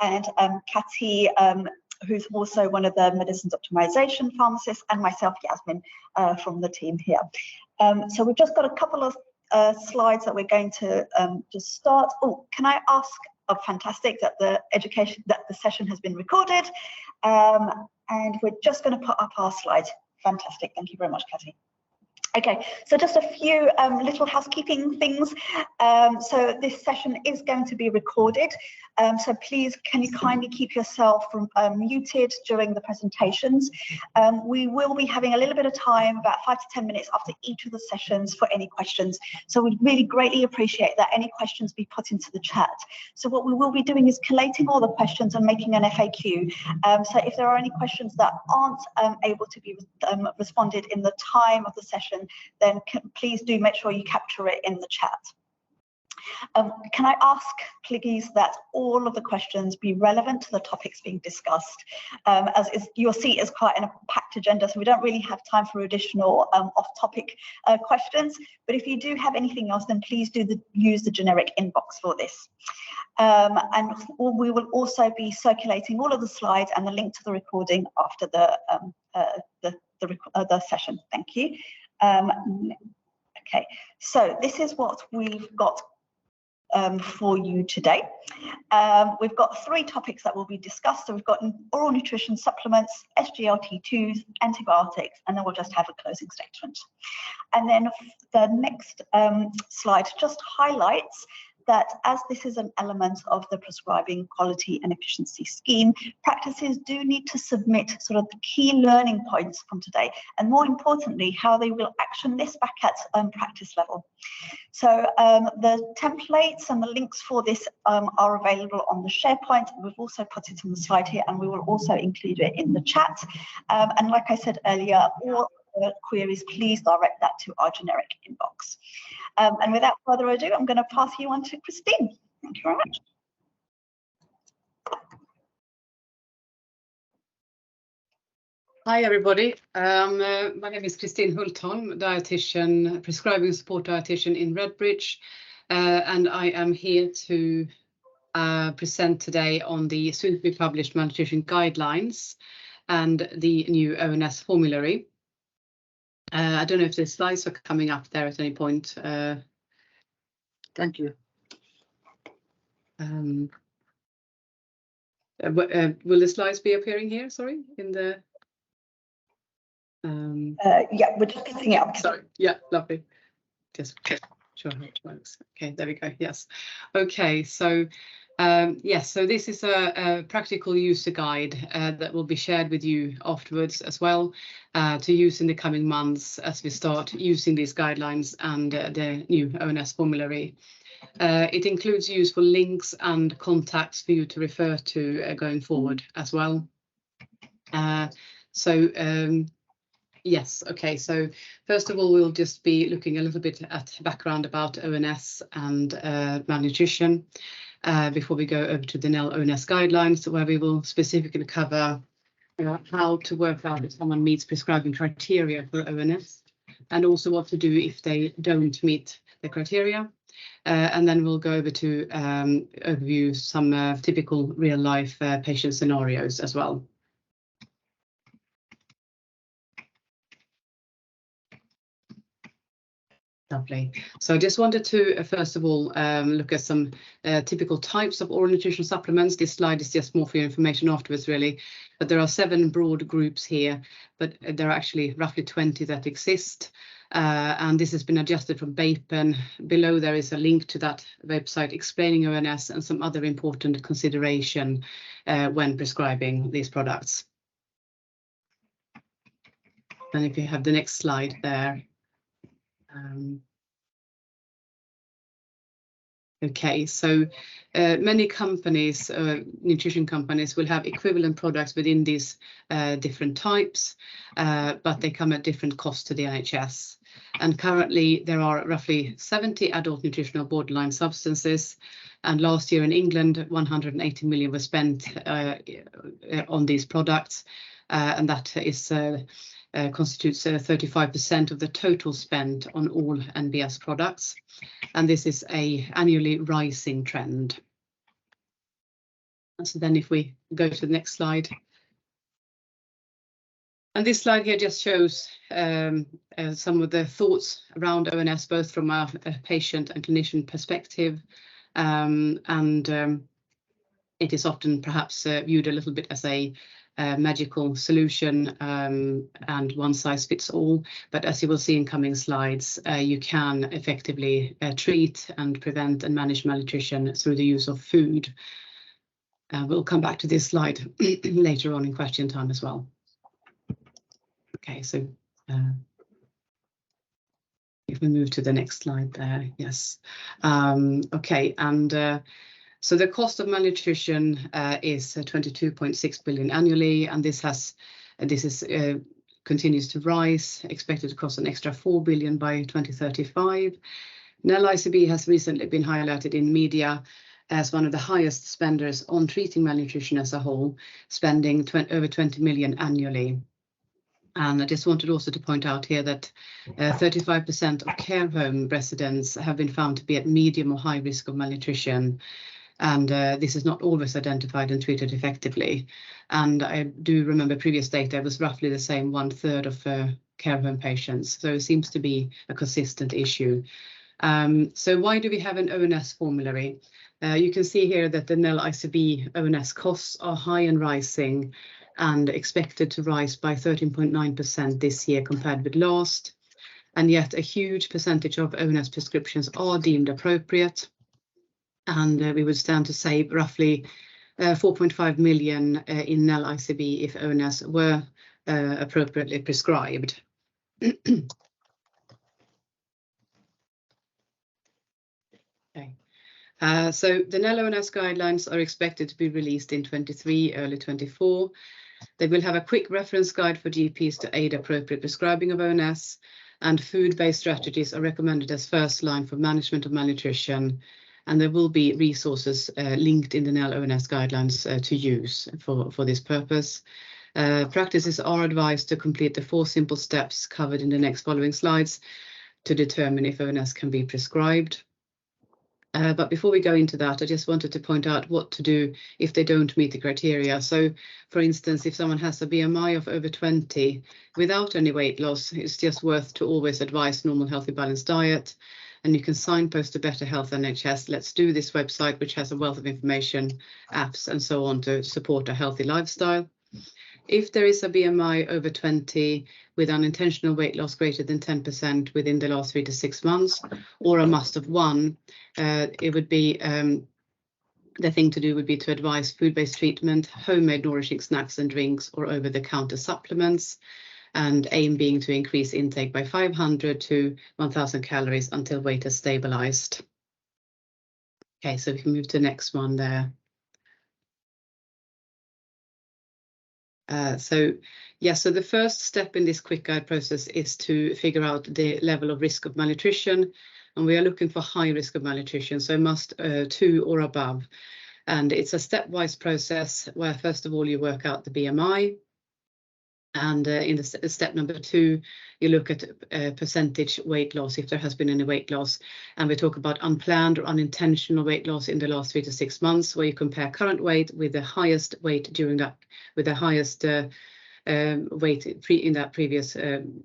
and Cathy, who's also one of the medicines optimization pharmacists, and myself, Yasmin, from the team here. So we've just got a couple of slides that we're going to just start. Oh, can I ask? Oh, fantastic that the session has been recorded, and we're just going to put up our slides. Fantastic, thank you very much, Cathy. Okay, so just a few little housekeeping things. So this session is going to be recorded. So please, can you kindly keep yourself muted during the presentations? We will be having a little bit of time, about 5 to 10 minutes after each of the sessions for any questions. So we'd really greatly appreciate that any questions be put into the chat. So what we will be doing is collating all the questions and making an FAQ. So if there are any questions that aren't able to be responded in the time of the session, then please do make sure you capture it in the chat. Can I ask, please, that all of the questions be relevant to the topics being discussed? As you'll see, it's quite a packed agenda, so we don't really have time for additional off-topic questions. But if you do have anything else, then please do use the generic inbox for this. And we will also be circulating all of the slides and the link to the recording after the session. Thank you. Okay, so this is what we've got for you today. We've got 3 topics that will be discussed. So we've got oral nutrition supplements, SGLT2s, antibiotics, and then we'll just have a closing statement. And then the next slide just highlights that as this is an element of the prescribing quality and efficiency scheme, practices do need to submit sort of the key learning points from today, and more importantly, how they will action this back at practice level. So the templates and the links for this are available on the SharePoint. We've also put it on the slide here, and we will also include it in the chat. And like I said earlier, all queries, please direct that to our generic inbox. And without further ado, I'm going to pass you on to Christine. Thank you very much. Hi, everybody. My name is Christine Hultholm, dietitian, prescribing support dietitian in Redbridge, and I am here to present today on the soon-to-be published malnutrition guidelines and the new ONS formulary. I don't know if the slides are coming up there at any point. Thank you. Will the slides be appearing here? Sorry, in the. Yeah, we're just getting it up. Sorry. Yeah, lovely. Just sure how it works. Okay, there we go. Yes. Okay, so. Yes, so this is a practical user guide that will be shared with you afterwards as well to use in the coming months as we start using these guidelines and the new ONS formulary. It includes useful links and contacts for you to refer to going forward as well. Yes, okay, so first of all, we'll just be looking a little bit at background about ONS and malnutrition. Before we go over to the NEL ONS guidelines, where we will specifically cover how to work out if someone meets prescribing criteria for ONS, and also what to do if they don't meet the criteria. And then we'll go over to overview some typical real-life patient scenarios as well. Lovely. So I just wanted to, first of all, look at some typical types of oral nutrition supplements. This slide is just more for your information afterwards, really. But there are 7 broad groups here, but there are actually roughly 20 that exist. And this has been adjusted from BAPEN. Below there is a link to that website explaining ONS and some other important consideration when prescribing these products. And if you have the next slide there. Okay, so many companies, nutrition companies, will have equivalent products within these different types, but they come at different costs to the NHS. And currently there are roughly 70 adult nutritional borderline substances, and last year in England 180 million was spent on these products, and that is constitutes 35% of the total spent on all NBS products, and this is a annually rising trend. So then if we go to the next slide. And this slide here just shows some of the thoughts around ONS, both from a patient and clinician perspective. It is often perhaps viewed a little bit as a magical solution and one size fits all. But as you will see in coming slides, you can effectively treat and prevent and manage malnutrition through the use of food. We'll come back to this slide later on in question time as well. Okay, so if we move to the next slide there, yes. Okay, and so the cost of malnutrition is 22.6 billion annually, and this continues to rise, expected to cost an extra 4 billion by 2035. Nel ICB has recently been highlighted in media as one of the highest spenders on treating malnutrition as a whole, spending over 20 million annually. And I just wanted also to point out here that 35% of care home residents have been found to be at medium or high risk of malnutrition. And this is not always identified and treated effectively. And I do remember previous data was roughly the same, 1/3 of care home patients. So it seems to be a consistent issue. So why do we have an ONS formulary? You can see here that the Nel ICB ONS costs are high and rising, and expected to rise by 13.9% this year compared with last. And yet a huge percentage of ONS prescriptions are deemed appropriate. And we would stand to save roughly 4.5 million in Nel ICB if ONS were appropriately prescribed. Okay. So the Nel ONS guidelines are expected to be released in 23, early 24. They will have a quick reference guide for GPs to aid appropriate prescribing of ONS, and food-based strategies are recommended as first line for management of malnutrition. And there will be resources linked in the Nel ONS guidelines to use for this purpose. Practices are advised to complete the 4 simple steps covered in the next following slides to determine if ONS can be prescribed. But before we go into that, I just wanted to point out what to do if they don't meet the criteria. So, for instance, if someone has a BMI of over 20 without any weight loss, it's just worth to always advise normal, healthy, balanced diet. And you can signpost to Better Health NHS Let's Do This website, which has a wealth of information, apps and so on to support a healthy lifestyle. If there is a BMI over 20 with unintentional weight loss greater than 10% within the last 3 to 6 months, or a must of 1, it would be the thing to do would be to advise food-based treatment, homemade nourishing snacks and drinks, or over-the-counter supplements, and aim being to increase intake by 500 to 1,000 calories until weight has stabilized. Okay, so we can move to the next one there. So the first step in this quick guide process is to figure out the level of risk of malnutrition, and we are looking for high risk of malnutrition, so must 2 or above. And it's a stepwise process where first of all you work out the BMI, and in the step number 2 you look at percentage weight loss if there has been any weight loss, and we talk about unplanned or unintentional weight loss in the last 3 to 6 months, where you compare current weight with the highest weight during that, with the highest weight in that previous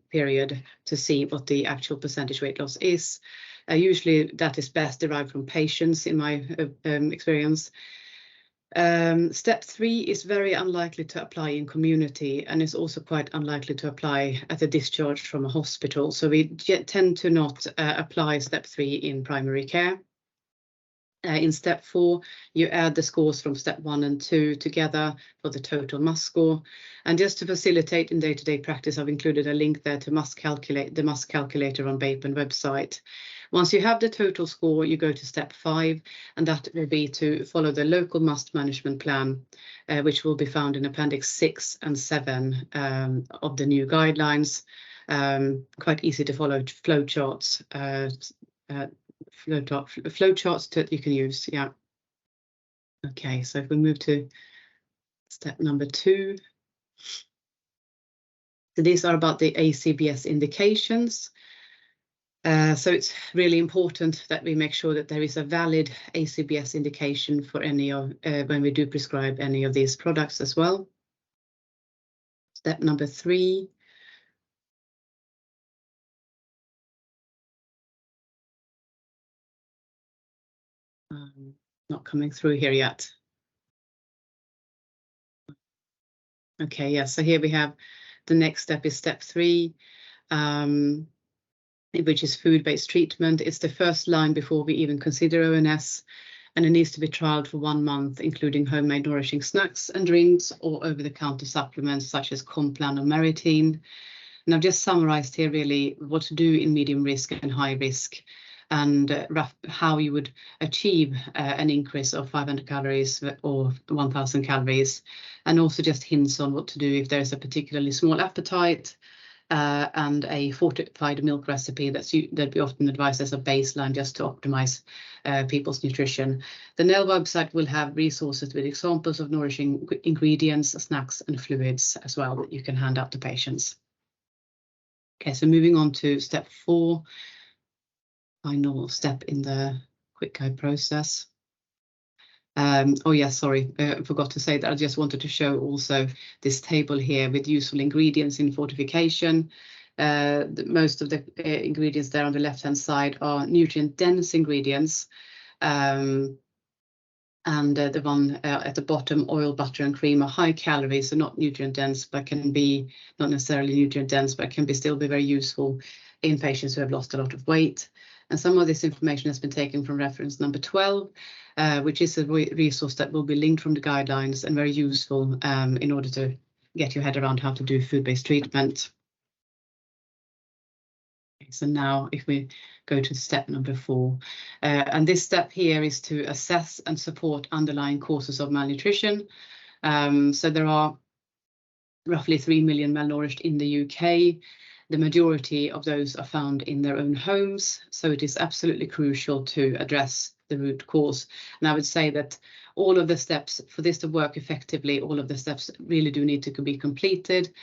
period, to see what the actual percentage weight loss is. Usually that is best derived from patients in my experience. Step 3 is very unlikely to apply in community, and is also quite unlikely to apply at a discharge from a hospital. So we tend to not apply step 3 in primary care. In step 4, you add the scores from step 1 and 2 together for the total MUST score. And just to facilitate in day-to-day practice, I've included a link there to the MUST calculator on BAPEN website. Once you have the total score, you go to step 5, and that will be to follow the local MUST management plan, which will be found in Appendix 6 and 7 of the new guidelines. Quite easy to follow flow charts. Flow charts that you can use, yeah. Okay, so if we move to step number 2. So these are about the ACBS indications. So it's really important that we make sure that there is a valid ACBS indication for any of when we do prescribe any of these products as well. Step number 3. Not coming through here yet. Okay, yeah, so here we have the next step is step 3, which is food-based treatment. It's the first line before we even consider ONS, and it needs to be trialed for 1 month, including homemade nourishing snacks and drinks or over-the-counter supplements such as Complan or Meritine. And I've just summarized here really what to do in medium risk and high risk, and how you would achieve an increase of 500 calories or 1000 calories, and also just hints on what to do if there's a particularly small appetite, and a fortified milk recipe that we often advise as a baseline just to optimize people's nutrition. The NEL website will have resources with examples of nourishing ingredients, snacks and fluids as well that you can hand out to patients. Okay, so moving on to step 4, final step in the quick guide process. Oh yeah, sorry, I forgot to say that I just wanted to show also this table here with useful ingredients in fortification. Most of the ingredients there on the left hand side are nutrient dense ingredients. And the one at the bottom, oil, butter and cream, are high calories, so not nutrient dense, but can be not necessarily nutrient dense, but can still be very useful in patients who have lost a lot of weight. And some of this information has been taken from reference number 12, which is a resource that will be linked from the guidelines and very useful in order to get your head around how to do food-based treatment. So now if we go to step number 4, and this step here is to assess and support underlying causes of malnutrition. So there are roughly 3 million malnourished in the UK. The majority of those are found in their own homes, so it is absolutely crucial to address the root cause. And I would say that all of the steps for this to work effectively, all of the steps really do need to be completed.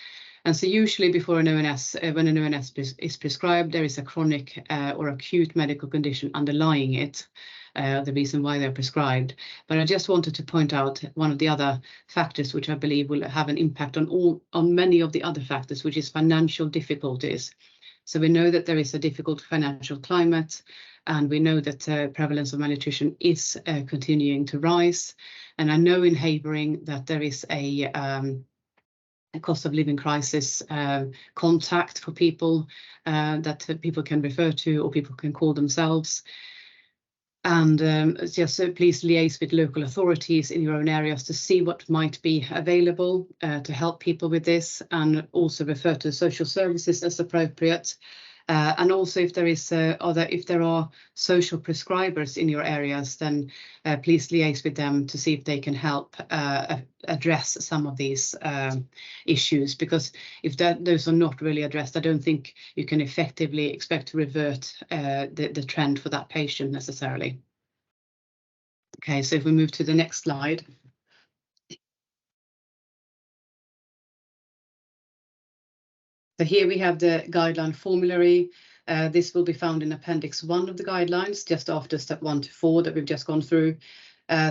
And so usually before an ONS, when an ONS is prescribed, there is a chronic or acute medical condition underlying it, the reason why they're prescribed. But I just wanted to point out one of the other factors which I believe will have an impact on many of the other factors, which is financial difficulties. So we know that there is a difficult financial climate, and we know that prevalence of malnutrition is continuing to rise. And I know in Havering that there is a cost of living crisis contact for people that people can refer to or people can call themselves. And just so please liaise with local authorities in your own areas to see what might be available to help people with this, and also refer to social services as appropriate. And also if there is if there are social prescribers in your areas, then please liaise with them to see if they can help address some of these issues, because if those are not really addressed, I don't think you can effectively expect to revert the trend for that patient necessarily. Okay, so if we move to the next slide. So here we have the guideline formulary. This will be found in Appendix 1 of the guidelines, just after step 1 to 4 that we've just gone through.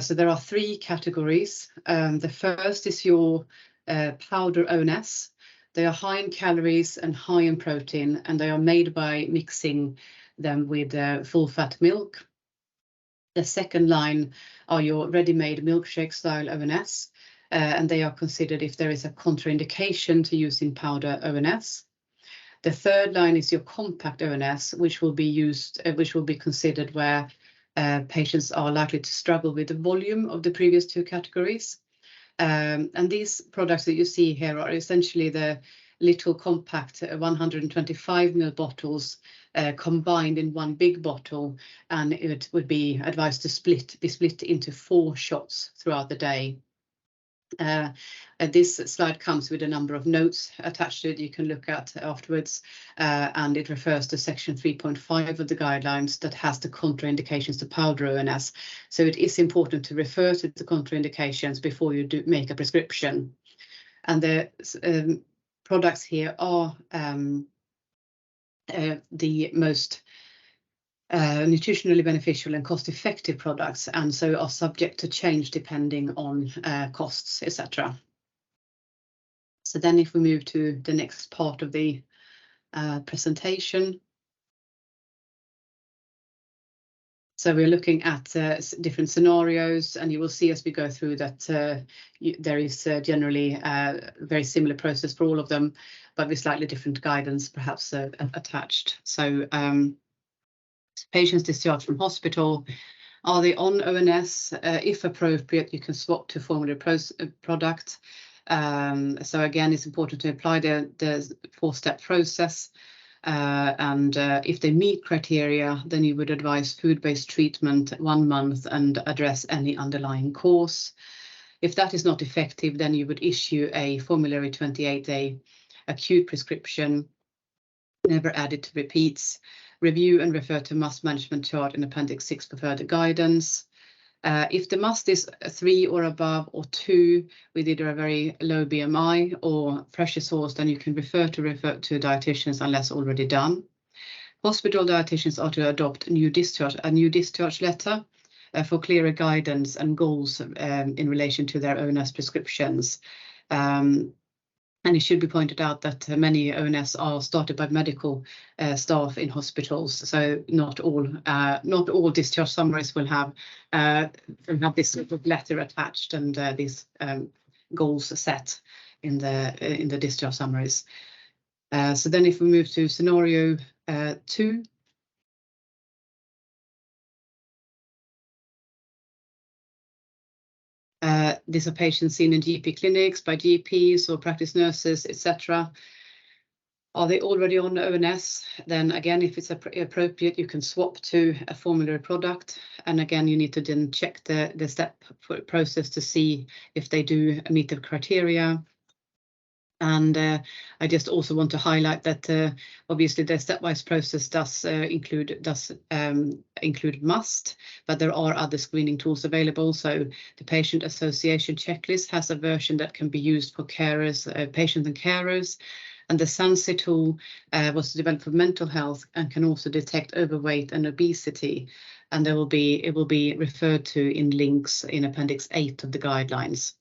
So there are 3 categories. The first is your powder ONS. They are high in calories and high in protein, and they are made by mixing them with full fat milk. The second line are your ready-made milkshake style ONS. And they are considered if there is a contraindication to using powder ONS. The third line is your compact ONS, which will be considered where patients are likely to struggle with the volume of the previous 2 categories. And these products that you see here are essentially the little compact 125 ml bottles combined in one big bottle, and it would be advised to be split into 4 shots throughout the day. This slide comes with a number of notes attached to it you can look at afterwards, and it refers to section 3.5 of the guidelines that has the contraindications to powder ONS. So it is important to refer to the contraindications before you make a prescription. And the products here are the most nutritionally beneficial and cost-effective products, and so are subject to change depending on costs, etc. So then if we move to the next part of the presentation. So we're looking at different scenarios, and you will see as we go through that there is generally a very similar process for all of them, but with slightly different guidance perhaps attached. So patients discharged from hospital, are they on ONS? If appropriate, you can swap to formulary product. So again, it's important to apply the 4-step process. And if they meet criteria, then you would advise food-based treatment 1 month and address any underlying cause. If that is not effective, then you would issue a formulary 28-day acute prescription, never added to repeats. Review and refer to must management chart in Appendix 6 for further guidance. If the must is 3 or above or 2 with either a very low BMI or pressure source, then you can refer to dietitians unless already done. Hospital dietitians are to adopt a new discharge letter for clearer guidance and goals in relation to their ONS prescriptions. And it should be pointed out that many ONS are started by medical staff in hospitals, so not all discharge summaries will have this sort of letter attached and these goals set in the discharge summaries. So then, if we move to scenario 2. These are patients seen in GP clinics by GPs or practice nurses, etc. Are they already on ONS? Then again, if it's appropriate, you can swap to a formulary product. And again, you need to then check the step process to see if they do meet the criteria. And I just also want to highlight that obviously the stepwise process does include must, but there are other screening tools available. So the patient association checklist has a version that can be used for carers, patients and carers. And the SANSI tool was developed for mental health and can also detect overweight and obesity. And it will be referred to in links in Appendix 8 of the guidelines.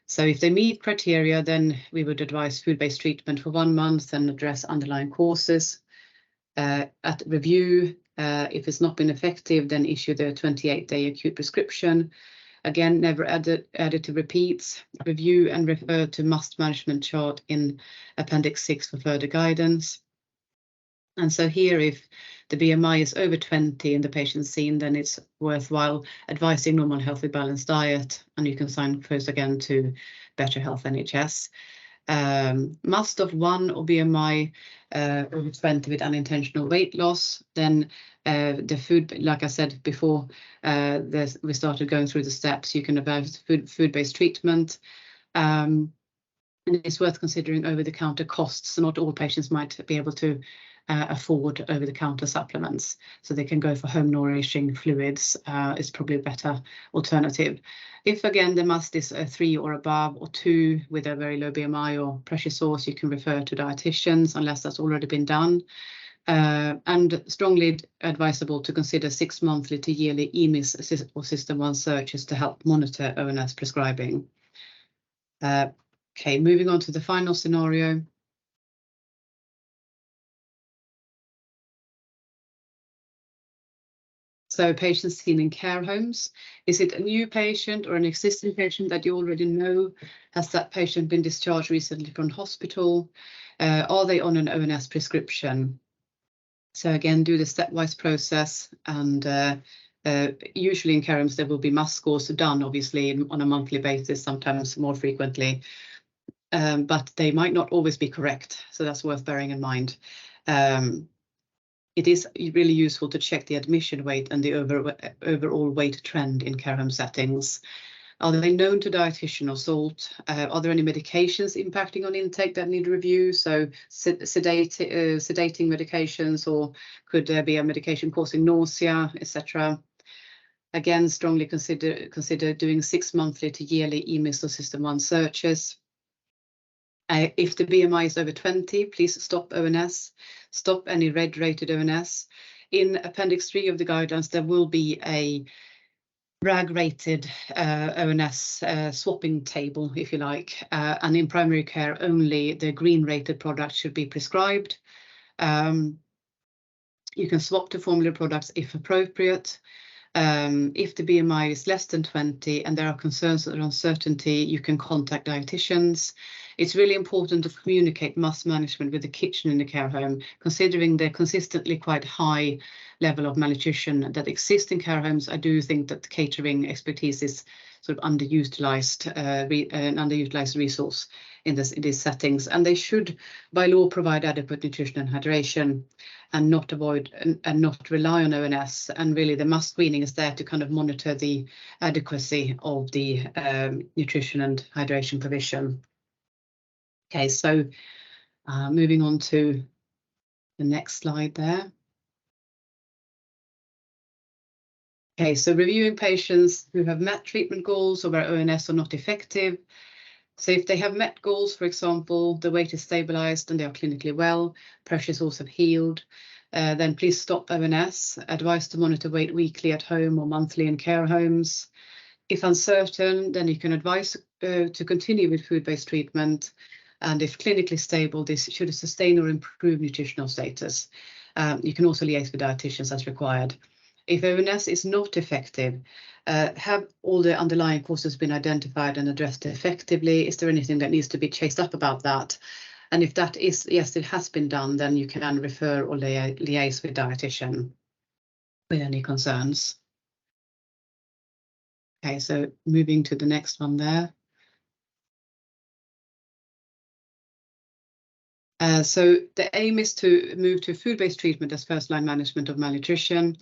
So if they meet criteria, then we would advise food-based treatment for 1 month and address underlying causes. At review, if it's not been effective, then issue the 28-day acute prescription. Again, never added to repeats. Review and refer to must management chart in Appendix 6 for further guidance. And so here, if the BMI is over 20 in the patient seen, then it's worthwhile advising normal, healthy, balanced diet. And you can signpost again to Better Health NHS. Must of 1 or BMI over 20 with unintentional weight loss. Then the food, like I said before, we started going through the steps. You can advise food-based treatment. And it's worth considering over-the-counter costs. So not all patients might be able to afford over-the-counter supplements, so they can go for home nourishing fluids. Is probably a better alternative. If again the must is 3 or above or 2 with a very low BMI or pressure source, you can refer to dietitians unless that's already been done. And strongly advisable to consider 6 monthly to yearly EMIS or System 1 searches to help monitor ONS prescribing. Okay, moving on to the final scenario. So patients seen in care homes, is it a new patient or an existing patient that you already know? Has that patient been discharged recently from hospital? Are they on an ONS prescription? So again, do the stepwise process, and usually in care homes there will be must scores done, obviously on a monthly basis, sometimes more frequently, but they might not always be correct. So that's worth bearing in mind. It is really useful to check the admission weight and the overall weight trend in care home settings. Are they known to dietitian or SALT? Are there any medications impacting on intake that need review? So sedating medications, or could there be a medication causing nausea, etc.? Again, strongly consider doing 6 monthly to yearly EMIS or System 1 searches. If the BMI is over 20, please stop ONS. Stop any red-rated ONS. in Appendix 3 of the guidelines, there will be a RAG-rated ONS swapping table, if you like, and in primary care only the green-rated product should be prescribed. You can swap to formula products if appropriate. If the BMI is less than 20 and there are concerns or uncertainty, you can contact dietitians. It's really important to communicate mass management with the kitchen in the care home, considering the consistently quite high level of malnutrition that exists in care homes. I do think that the catering expertise is sort of underutilized, an underutilized resource in these settings, and they should by law provide adequate nutrition and hydration and not avoid and not rely on ONS. And really the mass screening is there to kind of monitor the adequacy of the nutrition and hydration provision. Okay, so moving on to the next slide there. Okay, so reviewing patients who have met treatment goals or where ONS are not effective. So if they have met goals, for example, the weight is stabilized and they are clinically well, pressures also healed, then please stop ONS. Advise to monitor weight weekly at home or monthly in care homes. If uncertain, then you can advise to continue with food-based treatment. And if clinically stable, this should sustain or improve nutritional status. You can also liaise with dietitians as required. If ONS is not effective, have all the underlying causes been identified and addressed effectively? Is there anything that needs to be chased up about that? And if that is, yes, it has been done, then you can refer or liaise with dietitian with any concerns. Okay, so moving to the next one there. So the aim is to move to food-based treatment as first-line management of malnutrition,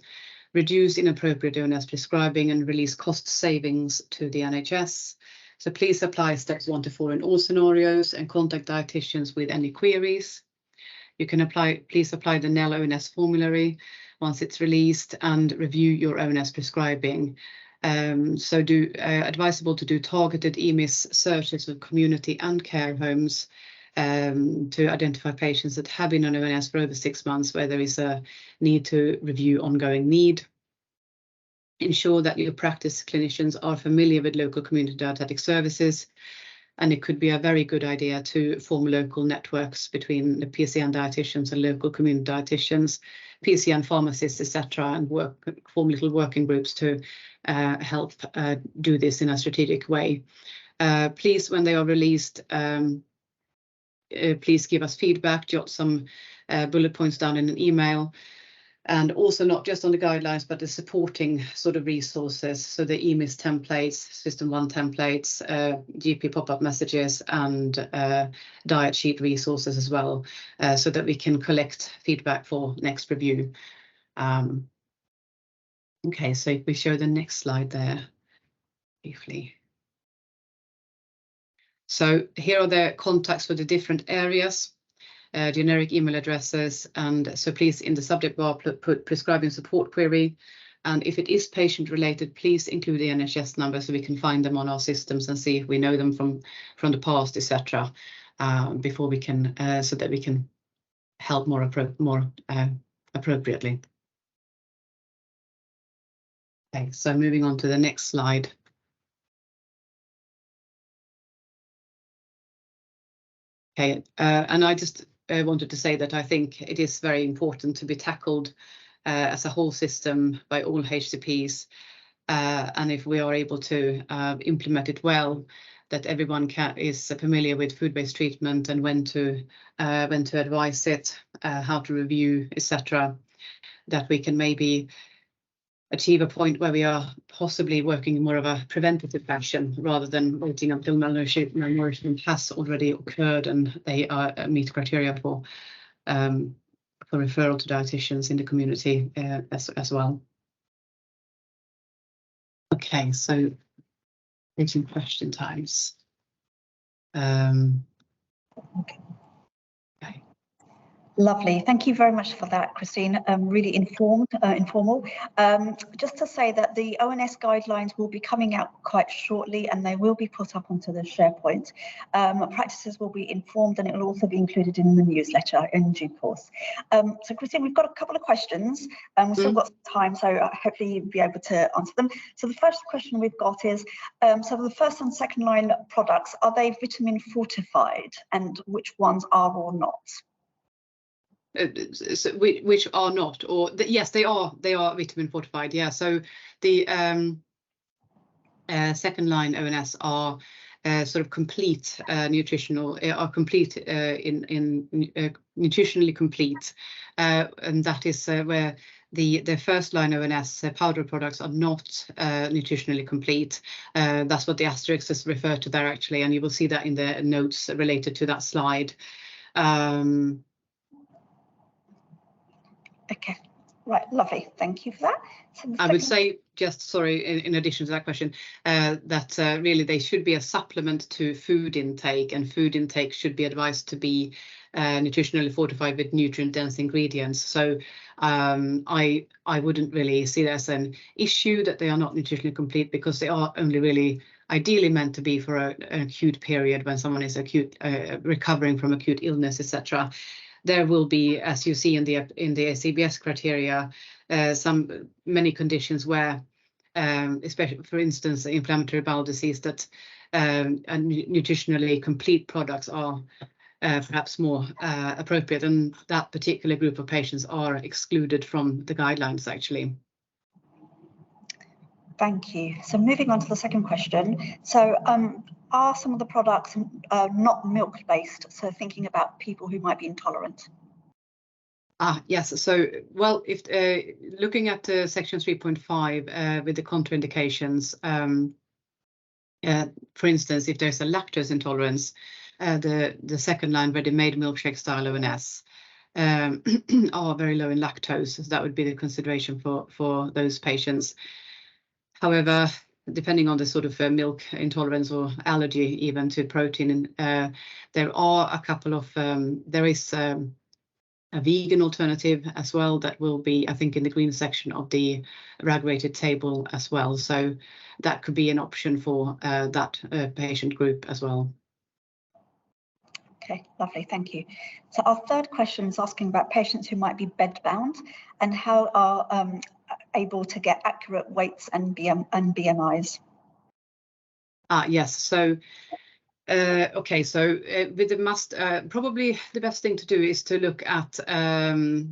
reduce inappropriate ONS prescribing and release cost savings to the NHS. So please apply steps 1 to 4 in all scenarios and contact dietitians with any queries. You can please apply the NEL ONS formulary once it's released and review your ONS prescribing. So advisable to do targeted EMIS searches of community and care homes to identify patients that have been on ONS for over 6 months where there is a need to review ongoing need. Ensure that your practice clinicians are familiar with local community dietetic services, and it could be a very good idea to form local networks between the PCN dietitians and local community dietitians, PCN pharmacists, etc., and form little working groups to help do this in a strategic way. Please, when they are released, please give us feedback, jot some bullet points down in an email, and also not just on the guidelines, but the supporting sort of resources. So the EMIS templates, System 1 templates, GP pop-up messages, and diet sheet resources as well, so that we can collect feedback for next review. Okay, so if we show the next slide there briefly. So here are the contacts for the different areas, generic email addresses, and so please in the subject bar put prescribing support query, and if it is patient related, please include the NHS number so we can find them on our systems and see if we know them from the past, etc. Before we can so that we can help more appropriately. Okay, so moving on to the next slide. Okay, and I just wanted to say that I think it is very important to be tackled as a whole system by all HCPs, and if we are able to implement it well, that everyone is familiar with food-based treatment and when to advise it, how to review, etc., that we can maybe achieve a point where we are possibly working in more of a preventative fashion rather than waiting until malnourishment has already occurred and they meet criteria for referral to dietitians in the community as well. Okay, so taking question times. Okay. Lovely. Thank you very much for that, Christine. Really informal. Just to say that the ONS guidelines will be coming out quite shortly, and they will be put up onto the SharePoint. Practices will be informed, and it will also be included in the newsletter in due course. So, Christine, we've got a couple of questions, and we've still got some time, so hopefully you'll be able to answer them. So the first question we've got is, so the first and second line products, are they vitamin fortified, and which ones are or not? Which are not, or yes, they are vitamin fortified. Yeah, so the second line ONS are sort of complete nutritional, nutritionally complete, and that is where the first line ONS powder products are not nutritionally complete. That's what the asterisks refer to there, actually, and you will see that in the notes related to that slide. Okay, right, lovely. Thank you for that. So I would say, just sorry, in addition to that question, that really they should be a supplement to food intake, and food intake should be advised to be nutritionally fortified with nutrient-dense ingredients. So I wouldn't really see that as an issue that they are not nutritionally complete, because they are only really ideally meant to be for an acute period when someone is recovering from acute illness, etc. There will be, as you see in the ACBS criteria, many conditions where, especially for instance, inflammatory bowel disease, that nutritionally complete products are perhaps more appropriate, and that particular group of patients are excluded from the guidelines, actually. Thank you. So moving on to the second question. So are some of the products not milk-based? So thinking about people who might be intolerant. Yes. So, well, if looking at section 3.5 with the contraindications, for instance, if there's a lactose intolerance, the second line ready-made milkshake style ONS are very low in lactose. So that would be the consideration for those patients. However, depending on the sort of milk intolerance or allergy even to protein, there are a couple of, there is a vegan alternative as well that will be, I think, in the green section of the RAG-rated table as well. So that could be an option for that patient group as well. Okay, lovely, thank you. So our third question is asking about patients who might be bedbound and how are able to get accurate weights and BMIs. Yes, so okay, so with the probably the best thing to do is to look at the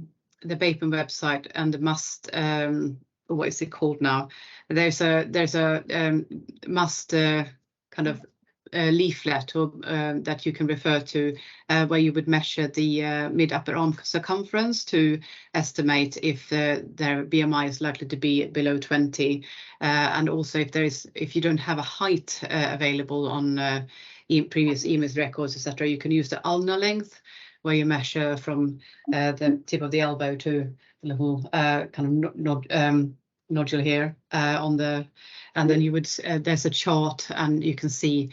BAPEN website and the MUST, what is it called now? There's a MUST kind of leaflet or that you can refer to, where you would measure the mid-upper arm circumference to estimate if their BMI is likely to be below 20, and also if you don't have a height available on previous EMIS records, etc., you can use the ulnar length, where you measure from the tip of the elbow to the little kind of nodule here on the, and then you would there's a chart and you can see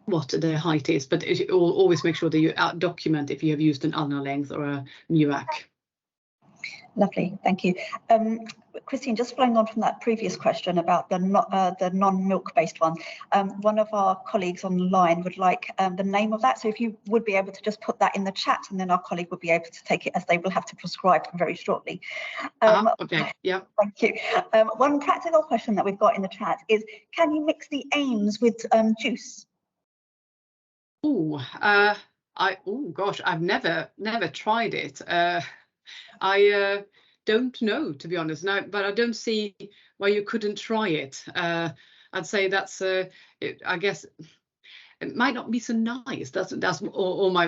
what the height is, but always make sure that you document if you have used an ulnar length or a MUAC. Lovely, thank you. Christine, just following on from that previous question about the non-milk based one, one of our colleagues online would like the name of that. So if you would be able to just put that in the chat, and then our colleague would be able to take it, as they will have to prescribe very shortly. Okay, yeah. Thank you. One practical question that we've got in the chat is, can you mix the AIMS with juice? Oh gosh, I've never tried it. I don't know, to be honest, no, but I don't see why you couldn't try it. I'd say that's, I guess, it might not be so nice. That's all my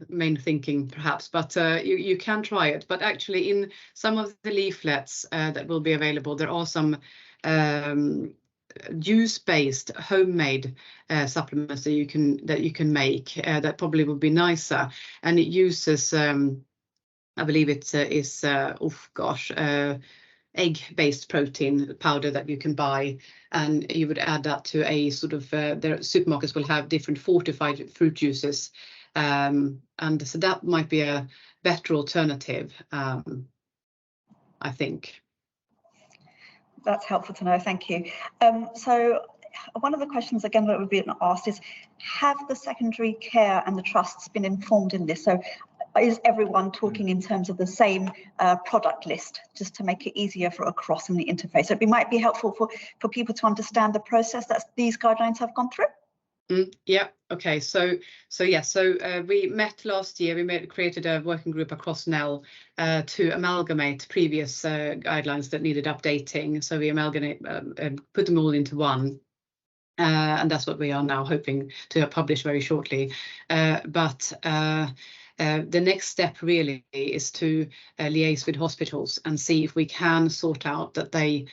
main thinking, perhaps. But you can try it. But actually, in some of the leaflets that will be available, there are some juice-based homemade supplements that you can make that probably would be nicer, and it uses. I believe it is egg-based protein powder that you can buy, and you would add that to a sort of their supermarkets will have different fortified fruit juices And so that might be a better alternative, I think. That's helpful to know, thank you. So one of the questions again that we've been asked is, have the secondary care and the trusts been informed in this? So is everyone talking in terms of the same product list, just to make it easier for across in the interface? So it might be helpful for people to understand the process that these guidelines have gone through. Yeah. Okay. So we met last year. We created a working group across NEL to amalgamate previous guidelines that needed updating. So we put them all into one. And that's what we are now hoping to publish very shortly. But the next step really is to liaise with hospitals and see if we can sort out that they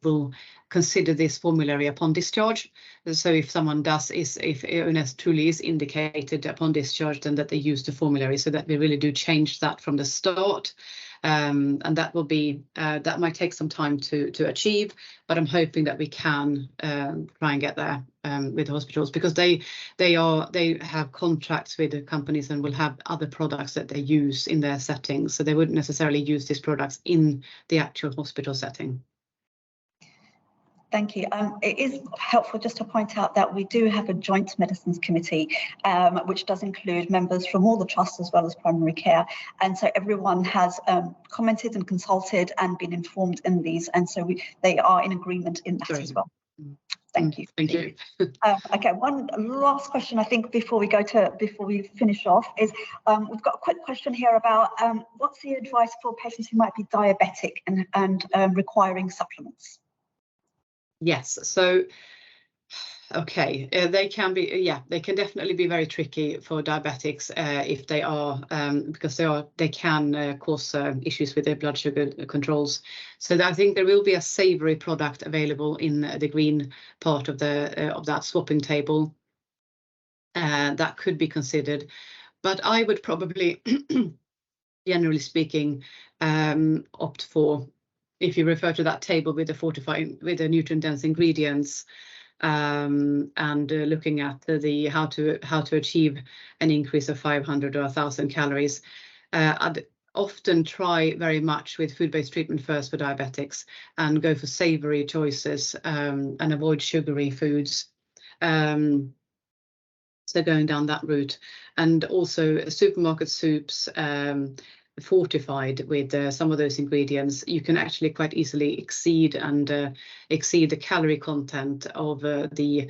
will consider this formulary upon discharge. So if someone if illness truly is indicated upon discharge, then that they use the formulary, so that we really do change that from the start. And that will be that might take some time to achieve, but I'm hoping that we can try and get there with hospitals, because they have contracts with the companies and will have other products that they use in their settings, so they wouldn't necessarily use these products in the actual hospital setting. Thank you. It is helpful just to point out that we do have a joint medicines committee, which does include members from all the trusts as well as primary care. And so everyone has commented and consulted and been informed in these. And so they are in agreement in that as well. Thank you. Thank you. Okay, one last question I think before we finish off is we've got a quick question here about what's the advice for patients who might be diabetic and requiring supplements? Yes, so okay, they can definitely be very tricky for diabetics if they are because they can cause issues with their blood sugar controls. So I think there will be a savoury product available in the green part of that swapping table that could be considered, but I would probably, generally speaking, opt for, if you refer to that table with the nutrient dense ingredients, and looking at how to achieve an increase of 500 or 1,000 calories, I'd often try very much with food-based treatment first for diabetics and go for savoury choices and avoid sugary foods. So going down that route, and also supermarket soups fortified with some of those ingredients, you can actually quite easily exceed the calorie content of the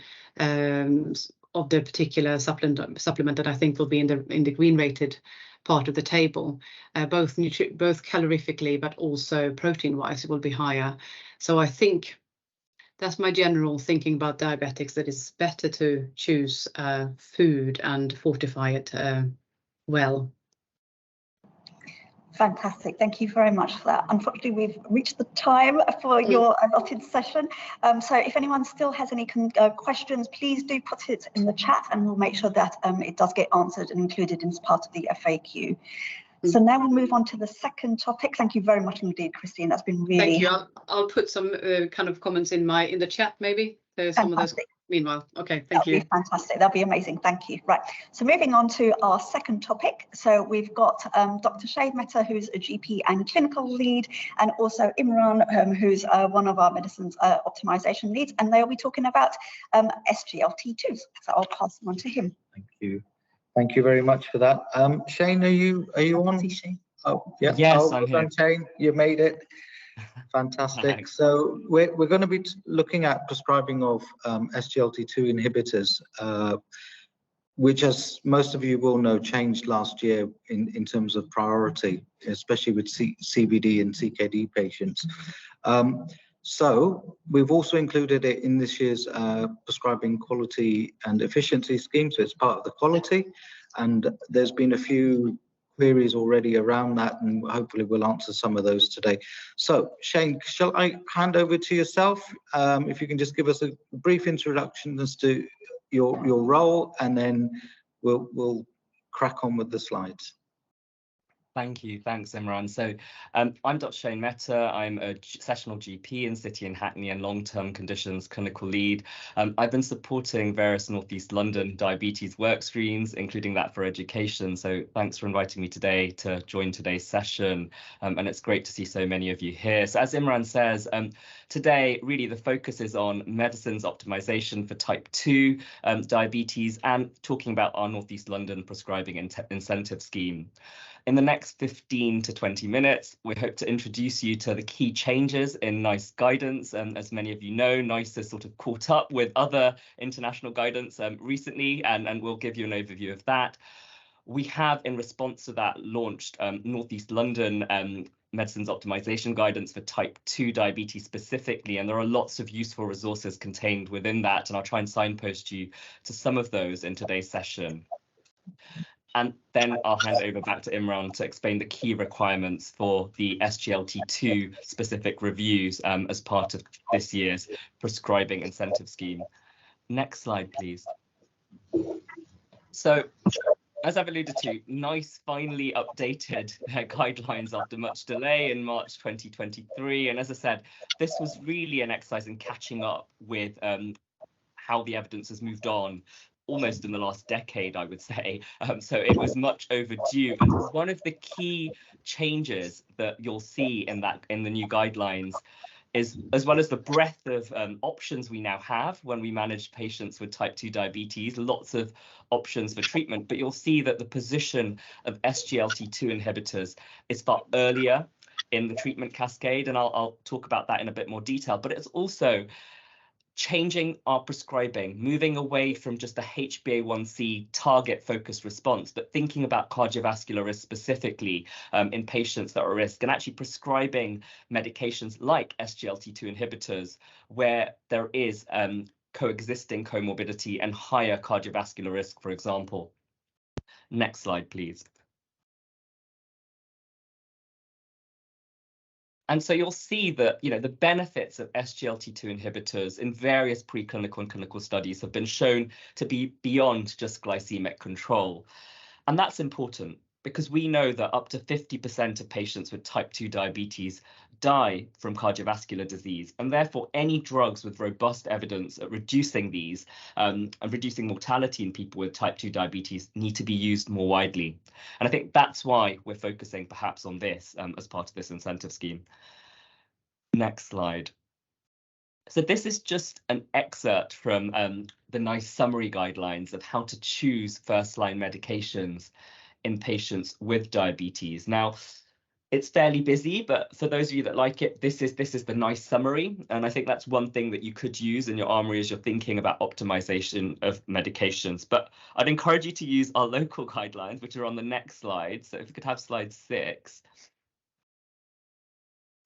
particular supplement that I think will be in the green rated part of the table, both calorifically but also protein wise it will be higher. So I think that's my general thinking about diabetics, that it's better to choose food and fortify it well. Fantastic. Thank you very much for that. Unfortunately, we've reached the time for your allotted session. So if anyone still has any questions, please do put it in the chat and we'll make sure that it does get answered and included as part of the FAQ. So now we'll move on to the second topic. Thank you very much indeed, Christine. That's been really... Thank you. I'll put some kind of comments in the chat maybe. Some of those meanwhile. Okay, thank you. That'll be fantastic. That'll be amazing. Thank you. Right. So moving on to our second topic. So we've got Dr. Shade Mehta, who's a GP and clinical lead, and also Imran, who's one of our medicines optimization leads, and they'll be talking about SGLT2s. So I'll pass them on to him. Thank you. Thank you very much for that. Shane, are you on? Oh, yeah. Yes, I'm here. Shane, you made it. Fantastic. So we're going to be looking at prescribing of SGLT2 inhibitors, which, as most of you will know, changed last year in terms of priority, especially with CVD and CKD patients. So we've also included it in this year's prescribing quality and efficiency scheme, so it's part of the quality, and there's been a few queries already around that, and hopefully we'll answer some of those today. So Shane, shall I hand over to yourself? If you can just give us a brief introduction as to your role, and then we'll crack on with the slides. Thank you. Thanks, Imran. So I'm Dr. Shane Mehta. I'm a sessional GP in City and Hackney and long-term conditions clinical lead. I've been supporting various North East London diabetes work streams, including that for education. So thanks for inviting me today to join today's session. And it's great to see so many of you here. So as Imran says, today, really the focus is on medicines optimization for type 2 diabetes and talking about our North East London prescribing incentive scheme. In the next 15 to 20 minutes, we hope to introduce you to the key changes in NICE guidance. As many of you know, NICE has sort of caught up with other international guidance recently, and we'll give you an overview of that. We have, in response to that, launched North East London medicines optimization guidance for type 2 diabetes specifically, and there are lots of useful resources contained within that, and I'll try and signpost you to some of those in today's session. And then I'll hand over back to Imran to explain the key requirements for the SGLT2 specific reviews as part of this year's prescribing incentive scheme. Next slide, please. So, as I've alluded to, NICE finally updated their guidelines after much delay in March 2023. And as I said, this was really an exercise in catching up with how the evidence has moved on almost in the last decade, I would say. So it was much overdue. And one of the key changes that you'll see in the new guidelines is, as well as the breadth of options we now have when we manage patients with type 2 diabetes, lots of options for treatment, but you'll see that the position of SGLT2 inhibitors is far earlier in the treatment cascade, and I'll talk about that in a bit more detail, but it's also changing our prescribing, moving away from just a HbA1c target focused response, but thinking about cardiovascular risk specifically in patients that are at risk, and actually prescribing medications like SGLT2 inhibitors where there is coexisting comorbidity and higher cardiovascular risk, for example. Next slide, please. And so you'll see that, the benefits of SGLT2 inhibitors in various preclinical and clinical studies have been shown to be beyond just glycemic control. And that's important because we know that up to 50% of patients with type 2 diabetes die from cardiovascular disease, and therefore any drugs with robust evidence at reducing these and reducing mortality in people with type 2 diabetes need to be used more widely. And I think that's why we're focusing perhaps on this as part of this incentive scheme. Next slide. So this is just an excerpt from the NICE summary guidelines of how to choose first-line medications in patients with diabetes. Now, it's fairly busy, but for those of you that like it, this is the NICE summary. And I think that's one thing that you could use in your armory as you're thinking about optimization of medications. But I'd encourage you to use our local guidelines, which are on the next slide. So if we could have slide 6.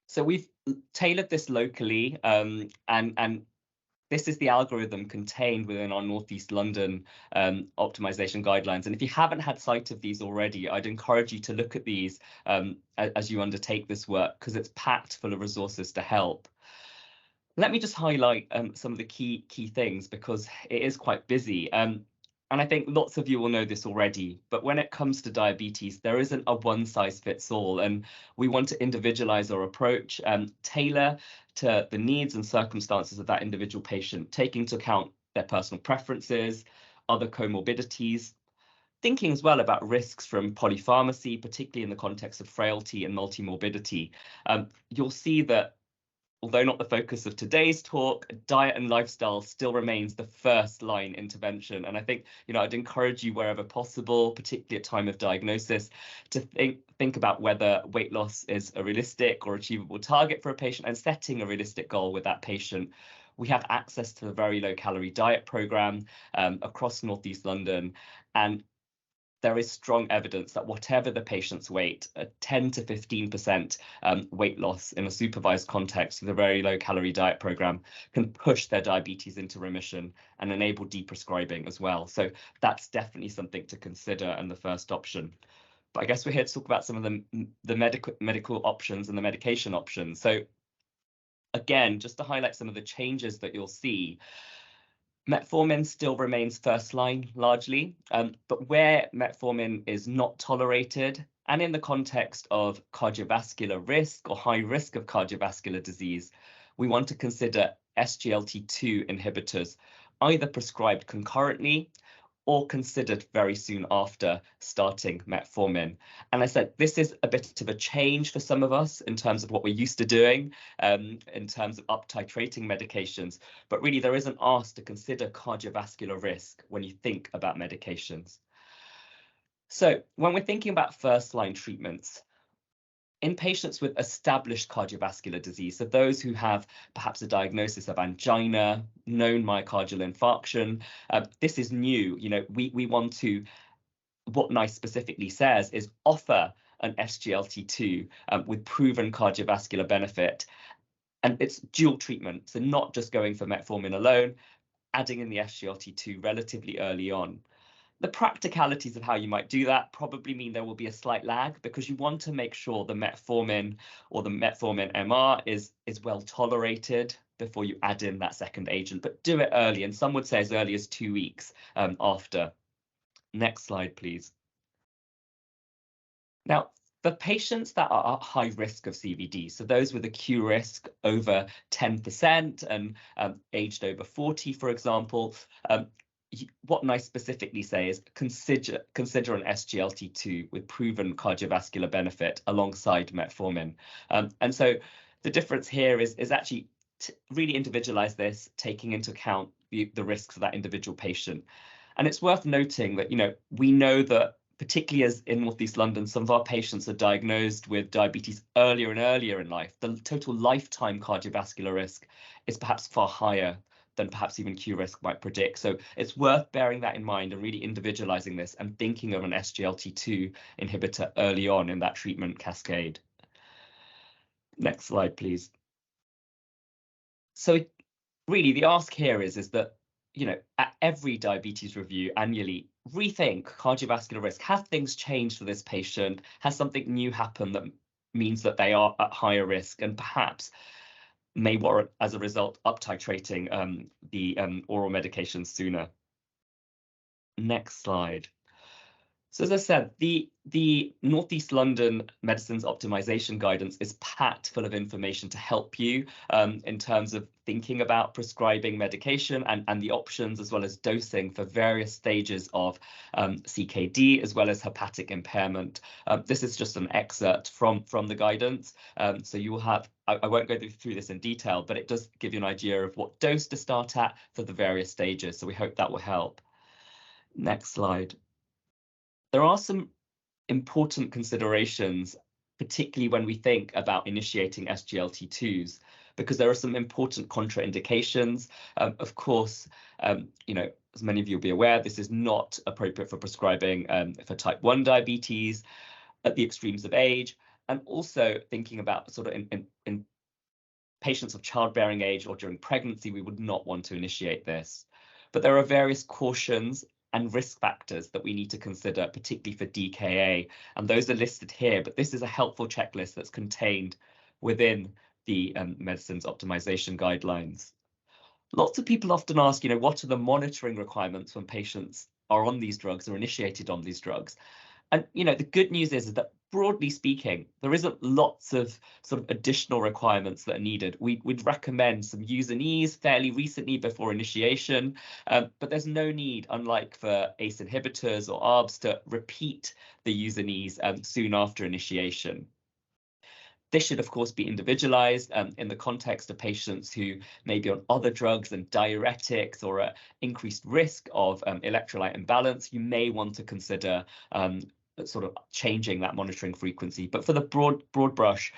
So we've tailored this locally, and this is the algorithm contained within our North East London optimization guidelines. And if you haven't had sight of these already, I'd encourage you to look at these as you undertake this work, because it's packed full of resources to help. Let me just highlight some of the key things, because it is quite busy. And I think lots of you will know this already, but when it comes to diabetes, there isn't a one size fits all, and we want to individualize our approach, tailor to the needs and circumstances of that individual patient, taking into account their personal preferences, other comorbidities, thinking as well about risks from polypharmacy, particularly in the context of frailty and multimorbidity. You'll see that although not the focus of today's talk, diet and lifestyle still remains the first line intervention. And I think, I'd encourage you wherever possible, particularly at time of diagnosis, to think about whether weight loss is a realistic or achievable target for a patient and setting a realistic goal with that patient. We have access to the very low calorie diet program across North East London, and there is strong evidence that whatever the patient's weight, a 10 to 15% weight loss in a supervised context with a very low calorie diet program can push their diabetes into remission and enable deprescribing as well. So that's definitely something to consider and the first option. But I guess we're here to talk about some of the medical options and the medication options. So again, just to highlight some of the changes that you'll see, Metformin still remains first line largely, but where metformin is not tolerated, and in the context of cardiovascular risk or high risk of cardiovascular disease, we want to consider SGLT2 inhibitors, either prescribed concurrently or considered very soon after starting metformin. And I said, this is a bit of a change for some of us in terms of what we're used to doing, in terms of up titrating medications, but really there is an ask to consider cardiovascular risk when you think about medications. So when we're thinking about first line treatments, in patients with established cardiovascular disease, so those who have perhaps a diagnosis of angina, known myocardial infarction, this is new. You know, we want to, what NICE specifically says is offer an SGLT2 with proven cardiovascular benefit, and it's dual treatment, so not just going for metformin alone, adding in the SGLT2 relatively early on. The practicalities of how you might do that probably mean there will be a slight lag, because you want to make sure the metformin or the metformin MR is well tolerated before you add in that second agent, but do it early, and some would say as early as 2 weeks after. Next slide, please. Now, for patients that are at high risk of CVD, so those with a Q risk over 10% and aged over 40, for example, what NICE specifically say is consider an SGLT2 with proven cardiovascular benefit alongside metformin. And so the difference here is actually really individualize this, taking into account the risks of that individual patient. And it's worth noting that, you know, we know that particularly as in Northeast London, some of our patients are diagnosed with diabetes earlier and earlier in life. The total lifetime cardiovascular risk is perhaps far higher than perhaps even Q risk might predict. So it's worth bearing that in mind and really individualizing this and thinking of an SGLT2 inhibitor early on in that treatment cascade. Next slide, please. So really the ask here is that, you know, at every diabetes review annually, rethink cardiovascular risk. Have things changed for this patient? Has something new happened that means that they are at higher risk, and perhaps may warrant, as a result, up titrating the oral medications sooner? Next slide. So as I said, the Northeast London Medicines Optimization Guidance is packed full of information to help you in terms of thinking about prescribing medication and the options, as well as dosing for various stages of CKD, as well as hepatic impairment. This is just an excerpt from the guidance. So you will have, I won't go through this in detail, but it does give you an idea of what dose to start at for the various stages. So we hope that will help. Next slide. There are some important considerations, particularly when we think about initiating SGLT2s, because there are some important contraindications. Of course, you know, as many of you will be aware, this is not appropriate for prescribing for type 1 diabetes at the extremes of age, and also thinking about sort of in patients of childbearing age or during pregnancy, we would not want to initiate this. But there are various cautions and risk factors that we need to consider, particularly for DKA, and those are listed here, but this is a helpful checklist that's contained within the Medicines Optimization Guidelines. Lots of people often ask, you know, what are the monitoring requirements when patients are on these drugs or initiated on these drugs? And, you know, the good news is that broadly speaking, there isn't lots of sort of additional requirements that are needed. We'd recommend some use and ease fairly recently before initiation, but there's no need, unlike for ACE inhibitors or ARBs, to repeat the use and ease soon after initiation. This should, of course, be individualized in the context of patients who may be on other drugs and diuretics or at increased risk of electrolyte imbalance. You may want to consider sort of changing that monitoring frequency, but for the broad brush,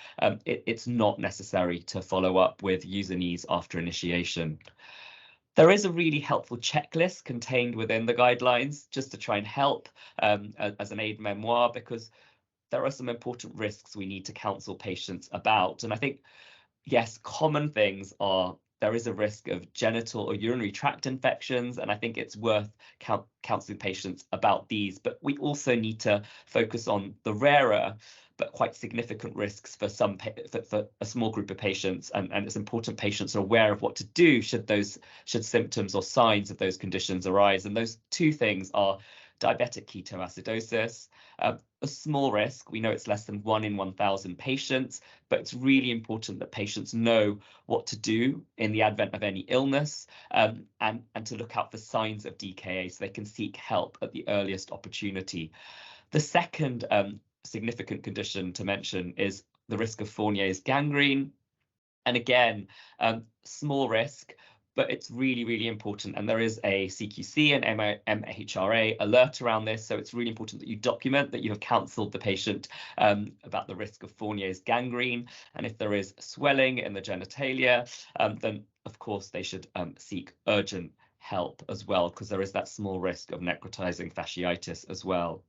it's not necessary to follow up with use and ease after initiation. There is a really helpful checklist contained within the guidelines just to try and help as an aid memoir, because there are some important risks we need to counsel patients about. And I think, yes, common things are there is a risk of genital or urinary tract infections, and I think it's worth counseling patients about these. But we also need to focus on the rarer but quite significant risks for for a small group of patients, and it's important patients are aware of what to do should symptoms or signs of those conditions arise. And those two things are diabetic ketoacidosis, a small risk. We know it's less than 1 in 1,000 patients, but it's really important that patients know what to do in the advent of any illness, and to look out for signs of DKA so they can seek help at the earliest opportunity. The second significant condition to mention is the risk of Fournier's gangrene. And again, small risk, but it's really, really important. And there is a CQC and MHRA alert around this. So it's really important that you document that you have counselled the patient about the risk of Fournier's gangrene. And if there is swelling in the genitalia, then of course they should seek urgent help as well, because there is that small risk of necrotizing fasciitis as well.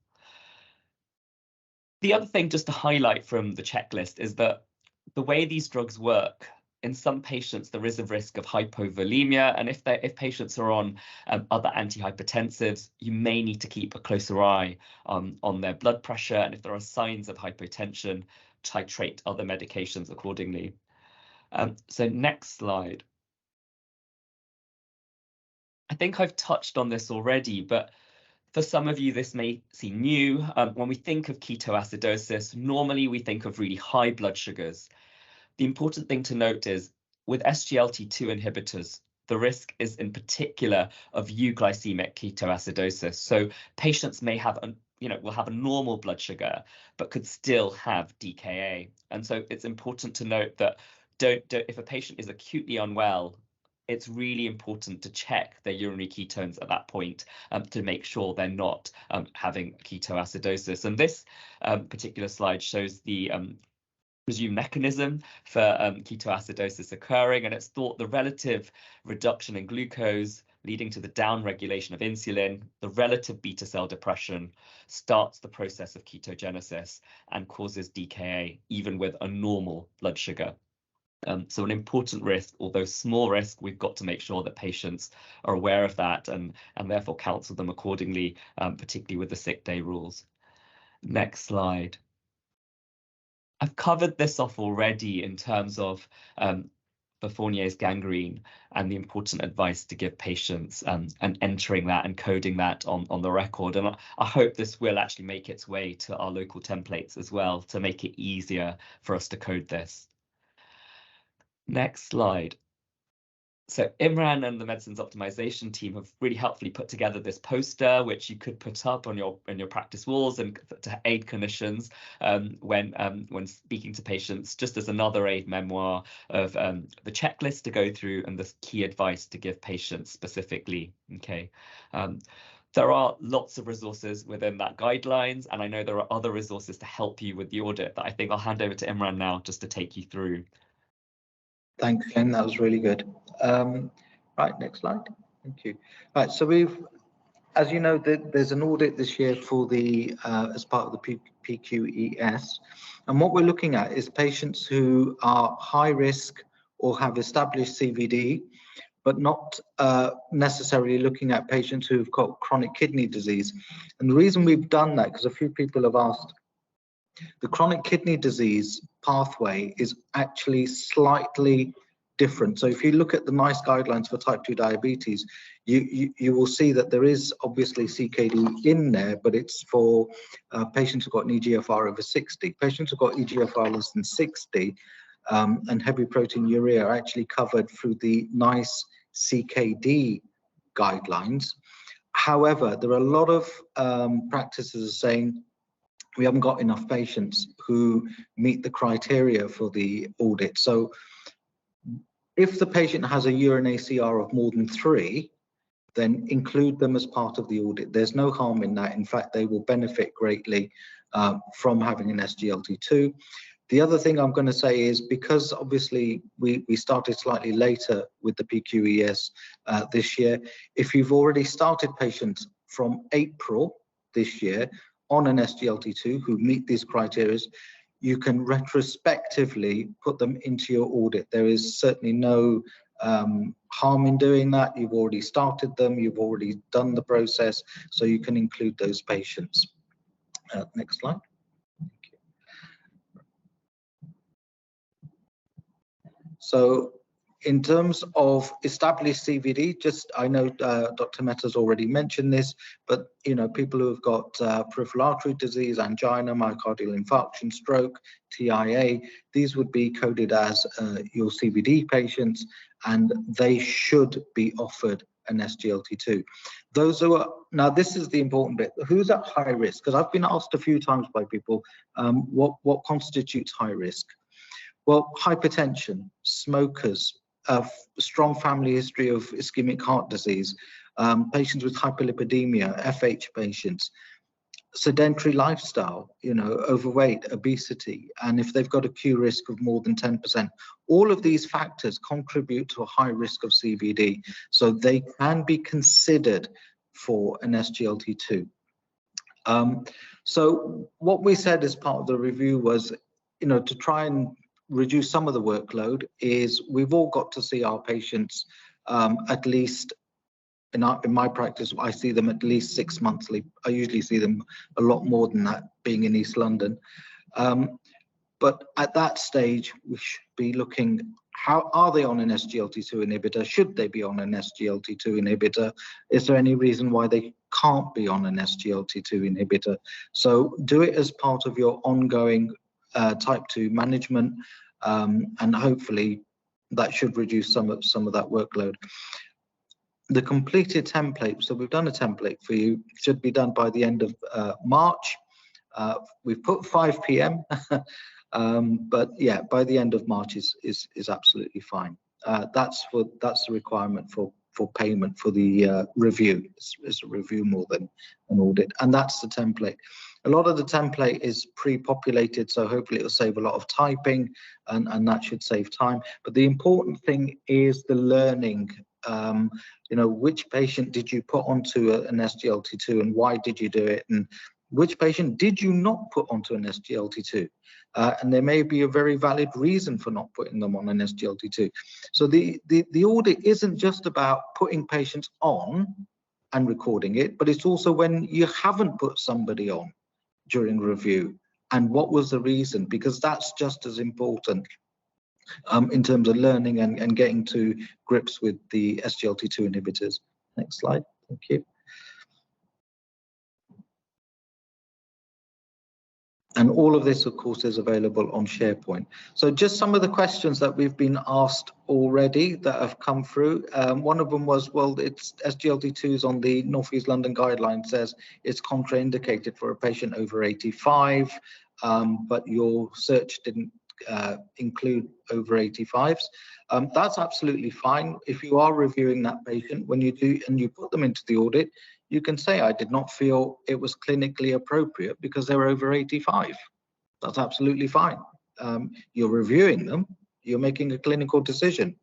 The other thing just to highlight from the checklist is that the way these drugs work, in some patients, there is a risk of hypovolemia, and if patients are on other antihypertensives, you may need to keep a closer eye on their blood pressure, and if there are signs of hypotension, titrate other medications accordingly. So next slide. I think I've touched on this already, but for some of you, this may seem new. When we think of ketoacidosis, normally we think of really high blood sugars. The important thing to note is with SGLT2 inhibitors, the risk is in particular of euglycemic ketoacidosis. So patients may have will have a normal blood sugar, but could still have DKA. And so it's important to note that if a patient is acutely unwell, it's really important to check their urinary ketones at that point to make sure they're not having ketoacidosis. And this particular slide shows the presumed mechanism for ketoacidosis occurring, and it's thought the relative reduction in glucose leading to the downregulation of insulin, the relative beta cell depression, starts the process of ketogenesis and causes DKA even with a normal blood sugar. So an important risk, although small risk, we've got to make sure that patients are aware of that and therefore counsel them accordingly, particularly with the sick day rules. Next slide. I've covered this off already in terms of Fournier's gangrene and the important advice to give patients and entering that and coding that on the record. And I hope this will actually make its way to our local templates as well to make it easier for us to code this. Next slide. So Imran and the medicines optimization team have really helpfully put together this poster, which you could put up on your practice walls and to aid clinicians when speaking to patients, just as another aid memoir of the checklist to go through and the key advice to give patients specifically. Okay. There are lots of resources within that guidelines, and I know there are other resources to help you with the audit that I think I'll hand over to Imran now just to take you through. Thanks, Ken. That was really good. Right, next slide. Thank you. Right, so as you know, there's an audit this year for the as part of the PQES, and what we're looking at is patients who are high risk or have established CVD, but not necessarily looking at patients who've got chronic kidney disease. And the reason we've done that, because a few people have asked, the chronic kidney disease pathway is actually slightly different. So if you look at the NICE guidelines for type 2 diabetes, you will see that there is obviously CKD in there, but it's for patients who've got an EGFR over 60. Patients who've got EGFR less than 60 and heavy proteinuria are actually covered through the NICE CKD guidelines. However, there are a lot of practices saying we haven't got enough patients who meet the criteria for the audit. So if the patient has a urine ACR of more than 3, then include them as part of the audit. There's no harm in that. In fact, they will benefit greatly from having an SGLT2. The other thing I'm going to say is, because obviously we started slightly later with the PQES this year, if you've already started patients from April this year on an SGLT2 who meet these criteria, you can retrospectively put them into your audit. There is certainly no harm in doing that. You've already started them, you've already done the process, so you can include those patients. Next slide. Thank you. So in terms of established CVD, I know Dr. Mehta's already mentioned this, but people who have got peripheral artery disease, angina, myocardial infarction, stroke, TIA, these would be coded as your CVD patients, and they should be offered an SGLT2. Those who are, now this is the important bit, who's at high risk? Because I've been asked a few times by people, what constitutes high risk? Well, hypertension, smokers, a strong family history of ischemic heart disease, patients with hyperlipidemia, FH patients, sedentary lifestyle, overweight, obesity, and if they've got a Q risk of more than 10%, all of these factors contribute to a high risk of CVD, so they can be considered for an SGLT2. So what we said as part of the review was, to try and reduce some of the workload, is we've all got to see our patients at least, in my practice, I see them at least 6 monthly. I usually see them a lot more than that, being in East London. But at that stage, we should be looking, how are they on an SGLT2 inhibitor? Should they be on an SGLT2 inhibitor? Is there any reason why they can't be on an SGLT2 inhibitor? So do it as part of your ongoing type 2 management, and hopefully that should reduce some of that workload. The completed template, so we've done a template for you, should be done by the end of March. We've put 5 p.m. But yeah, by the end of March is absolutely fine. That's the requirement for payment for the review. It's a review more than an audit, and that's the template. A lot of the template is pre-populated, so hopefully it'll save a lot of typing, and that should save time. But the important thing is the learning. Which patient did you put onto an SGLT2 and why did you do it? And which patient did you not put onto an SGLT2? And there may be a very valid reason for not putting them on an SGLT2. So the audit isn't just about putting patients on and recording it, but it's also when you haven't put somebody on during review, and what was the reason, because that's just as important in terms of learning and getting to grips with the SGLT2 inhibitors. Next slide, thank you. And all of this, of course, is available on SharePoint. So just some of the questions that we've been asked already that have come through. One of them was, well, it's SGLT2s on the North East London guideline says it's contraindicated for a patient over 85, but your search didn't include over 85s. That's absolutely fine. If you are reviewing that patient, when you do and you put them into the audit, you can say, I did not feel it was clinically appropriate because they were over 85. That's absolutely fine. You're reviewing them, you're making a clinical decision.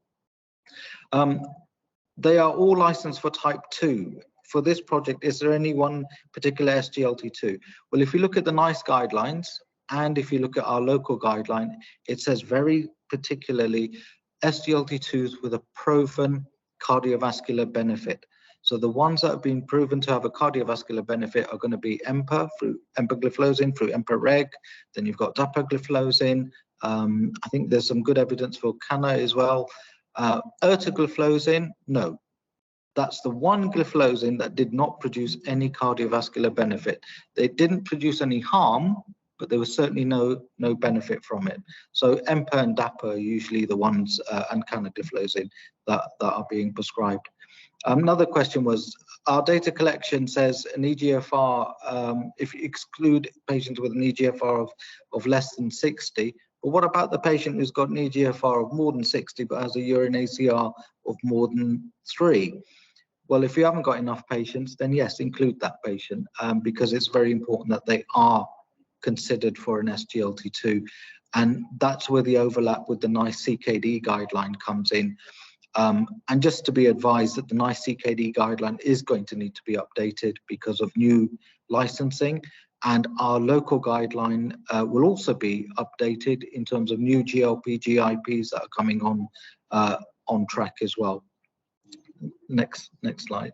They are all licensed for type 2. For this project, is there any one particular SGLT2? Well, if you look at the NICE guidelines, and if you look at our local guideline, it says very particularly SGLT2s with a proven cardiovascular benefit. So the ones that have been proven to have a cardiovascular benefit are going to be EMPA through empagliflozin, through EMPA-REG. Then you've got dapagliflozin. I think there's some good evidence for CANA as well. Ertagliflozin, no. That's the one gliflozin that did not produce any cardiovascular benefit. They didn't produce any harm, but there was certainly no benefit from it. So EMPA and DAPA are usually the ones, and canagliflozin, that are being prescribed. Another question was, our data collection says an EGFR, if you exclude patients with an EGFR of less than 60, but what about the patient who's got an EGFR of more than 60 but has a urine ACR of more than 3? Well, if you haven't got enough patients, then yes, include that patient, because it's very important that they are considered for an SGLT2. And that's where the overlap with the NICE CKD guideline comes in. And just to be advised that the NICE CKD guideline is going to need to be updated because of new licensing, and our local guideline will also be updated in terms of new GLP, GIPs that are coming on track as well. Next slide.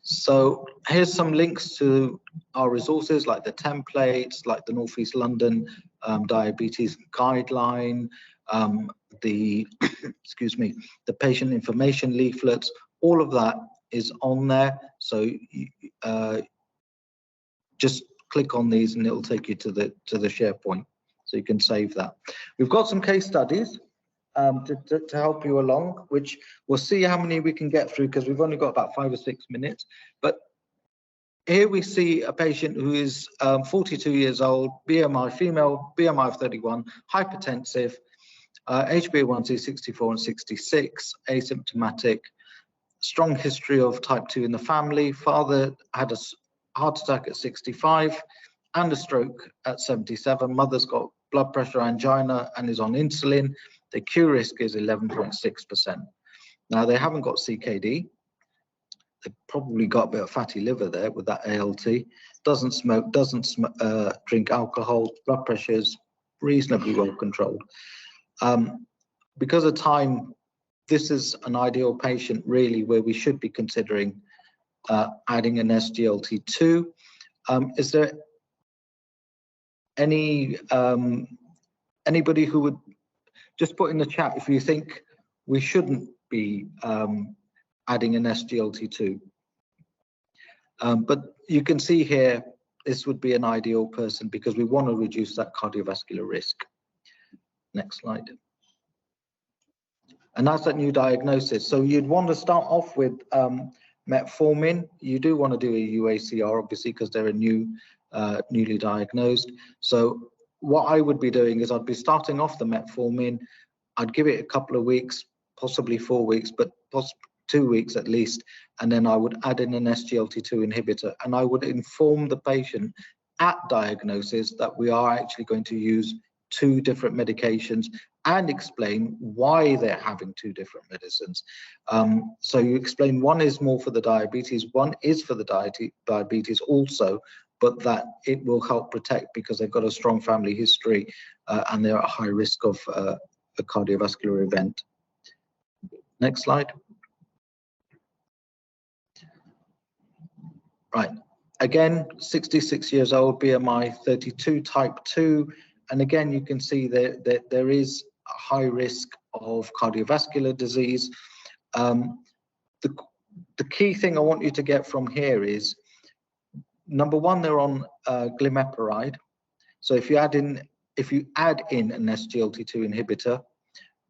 So here's some links to our resources, like the templates, like the North East London diabetes guideline, the excuse me, the patient information leaflets, all of that is on there. So just click on these and it will take you to the SharePoint, so you can save that. We've got some case studies to help you along, which we'll see how many we can get through because we've only got about 5 or 6 minutes. But here we see a patient who is 42 years old, BMI female, BMI of 31, hypertensive, HbA1c 64 and 66, asymptomatic, strong history of type 2 in the family. Father had a heart attack at 65 and a stroke at 77. Mother's got blood pressure, angina, and is on insulin. The Q risk is 11.6%. Now, they haven't got CKD. They've probably got a bit of fatty liver there with that ALT. Doesn't smoke, doesn't drink alcohol. Blood pressure is reasonably well controlled. Because of time, this is an ideal patient really where we should be considering adding an SGLT2. Is there any anybody who would just put in the chat if you think we shouldn't be adding an SGLT2? But you can see here this would be an ideal person because we want to reduce that cardiovascular risk. Next slide. And that's that new diagnosis. So you'd want to start off with metformin. You do want to do a UACR, obviously, because they're a newly diagnosed. So what I would be doing is I'd be starting off the metformin. I'd give it a couple of weeks, possibly 4 weeks, but 2 weeks at least. And then I would add in an SGLT2 inhibitor. And I would inform the patient at diagnosis that we are actually going to use 2 different medications and explain why they're having 2 different medicines. So you explain one is more for the diabetes, one is for the diabetes also, but that it will help protect because they've got a strong family history and they're at high risk of a cardiovascular event. Next slide. Right, again, 66 years old, BMI 32, type 2. And again, you can see that there is a high risk of cardiovascular disease. The key thing I want you to get from here is, number one, they're on glimepiride. So if you add in an SGLT2 inhibitor,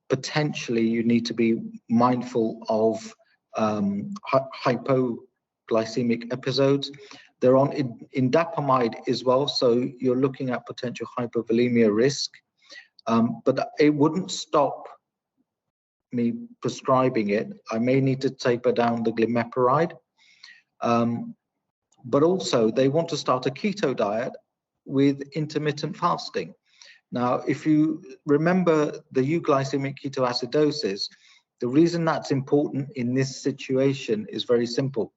potentially you need to be mindful of hypoglycemic episodes. They're on indapamide as well, so you're looking at potential hypovolemia risk. But it wouldn't stop me prescribing it. I may need to taper down the glimepiride. But also, they want to start a keto diet with intermittent fasting. Now, if you remember the euglycemic ketoacidosis, the reason that's important in this situation is very simple.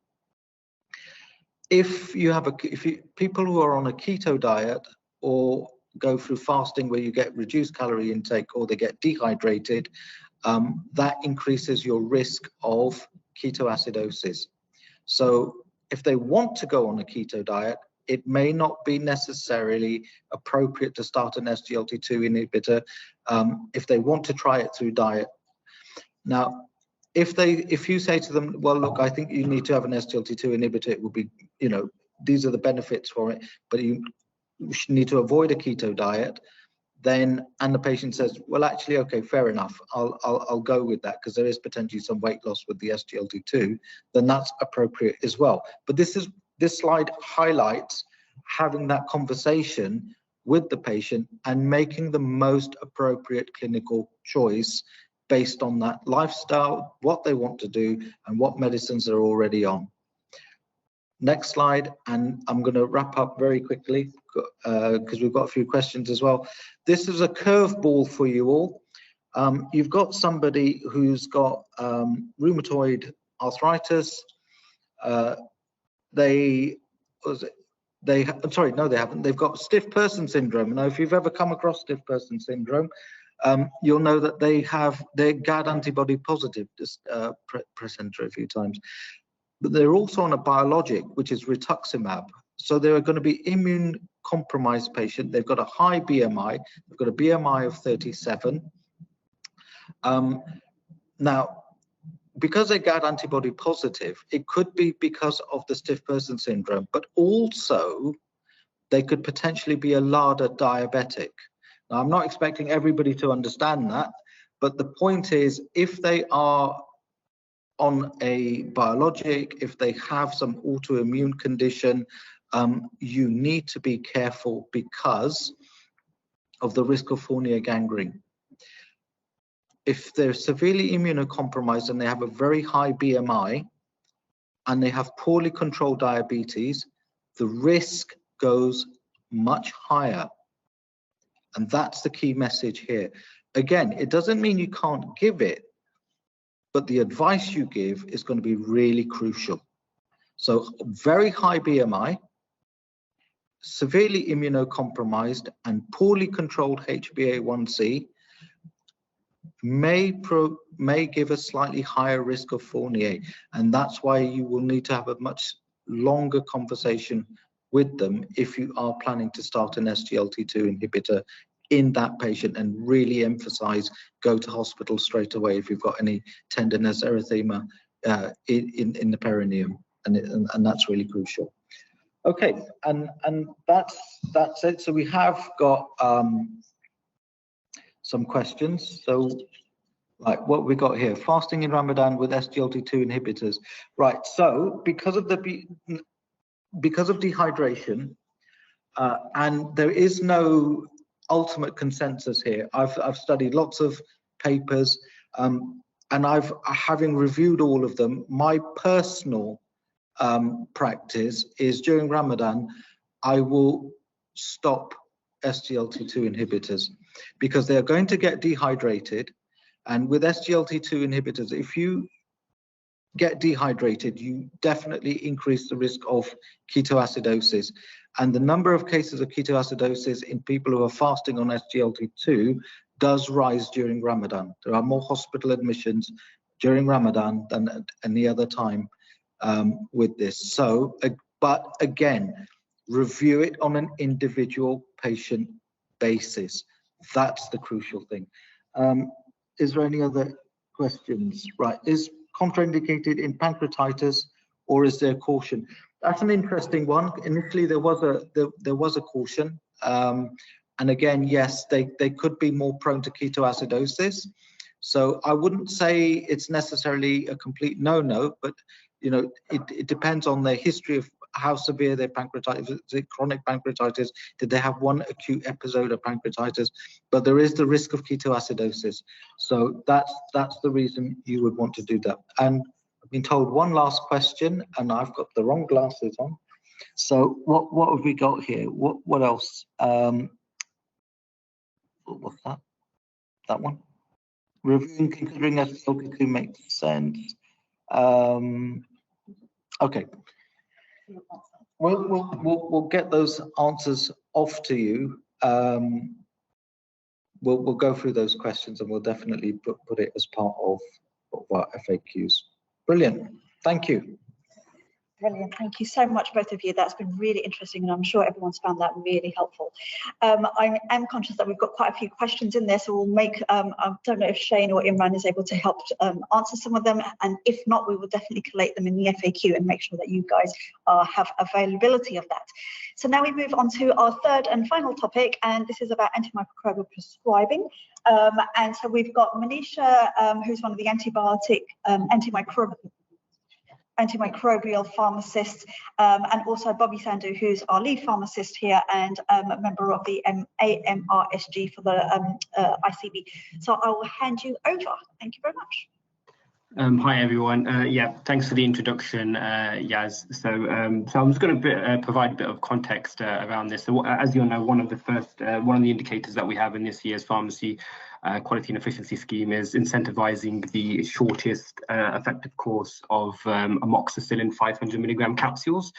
If people who are on a keto diet or go through fasting where you get reduced calorie intake or they get dehydrated, that increases your risk of ketoacidosis. So if they want to go on a keto diet, it may not be necessarily appropriate to start an SGLT2 inhibitor if they want to try it through diet. Now, if you say to them, well, look, I think you need to have an SGLT2 inhibitor, it will be, these are the benefits for it, but you need to avoid a keto diet, then, and the patient says, well, actually, okay, fair enough, I'll go with that because there is potentially some weight loss with the SGLT2, then that's appropriate as well. But this slide highlights having that conversation with the patient and making the most appropriate clinical choice based on that lifestyle, what they want to do, and what medicines they're already on. Next slide, and I'm going to wrap up very quickly because we've got a few questions as well. This is a curveball for you all. You've got somebody who's got rheumatoid arthritis. They haven't. They've got stiff person syndrome. Now, if you've ever come across stiff person syndrome, you'll know that they're GAD antibody positive, just presenter a few times. But they're also on a biologic, which is rituximab. So there are going to be immune compromised patient. They've got a high BMI. They've got a BMI of 37. Now, because they're GAD antibody positive, it could be because of the stiff person syndrome, but also they could potentially be a LADA diabetic. Now, I'm not expecting everybody to understand that, but the point is, if they are on a biologic, if they have some autoimmune condition, you need to be careful because of the risk of Fournier gangrene. If they're severely immunocompromised and they have a very high BMI and they have poorly controlled diabetes, the risk goes much higher. And that's the key message here. Again, it doesn't mean you can't give it, but the advice you give is going to be really crucial. So very high BMI, severely immunocompromised and poorly controlled HbA1c may give a slightly higher risk of Fournier, and that's why you will need to have a much longer conversation with them if you are planning to start an SGLT2 inhibitor in that patient, and really emphasize go to hospital straight away if you've got any tenderness, erythema in the perineum, and that's really crucial. Okay, and that's it. So we have got some questions. So, like, what we got here? Fasting in Ramadan with SGLT2 inhibitors. Right. So, because of dehydration, and there is no ultimate consensus here. I've studied lots of papers, and having reviewed all of them, my personal practice is during Ramadan, I will stop SGLT2 inhibitors because they are going to get dehydrated. And with SGLT2 inhibitors, if you get dehydrated, you definitely increase the risk of ketoacidosis. And the number of cases of ketoacidosis in people who are fasting on SGLT2 does rise during Ramadan. There are more hospital admissions during Ramadan than at any other time with this. So, but again, review it on an individual patient basis. That's the crucial thing. Is there any other questions? Right, is contraindicated in pancreatitis, or is there caution? That's an interesting one. Initially, there was a caution, and again, yes, they could be more prone to ketoacidosis. So I wouldn't say it's necessarily a complete no-no, but you know, it depends on their history of how severe their pancreatitis. Is it chronic pancreatitis? Did they have one acute episode of pancreatitis? But there is the risk of ketoacidosis. So that's the reason you would want to do that. And I've been told one last question, and I've got the wrong glasses on. So what have we got here? What else? What's that? That one? Reviewing, considering SGLT2 makes sense. Okay. We'll get those answers off to you. We'll go through those questions, and we'll definitely put it as part of our FAQs. Brilliant. Thank you. Brilliant. Thank you so much, both of you. That's been really interesting, and I'm sure everyone's found that really helpful. I am conscious that we've got quite a few questions in there, so we'll make, I don't know if Shane or Imran is able to help answer some of them, and if not, we will definitely collate them in the FAQ and make sure that you guys have availability of that. So now we move on to our third and final topic, and this is about antimicrobial prescribing. And so we've got Manisha, who's one of the antimicrobial pharmacists, and also Bobby Sandhu, who's our lead pharmacist here and a member of the AMRSG for the ICB. So I will hand you over. Thank you very much. Hi everyone. Yeah, thanks for the introduction, Yaz. So I'm just going to provide a bit of context around this. So as you'll know, one of the indicators that we have in this year's pharmacy quality and efficiency scheme is incentivizing the shortest effective course of amoxicillin 500 milligram capsules.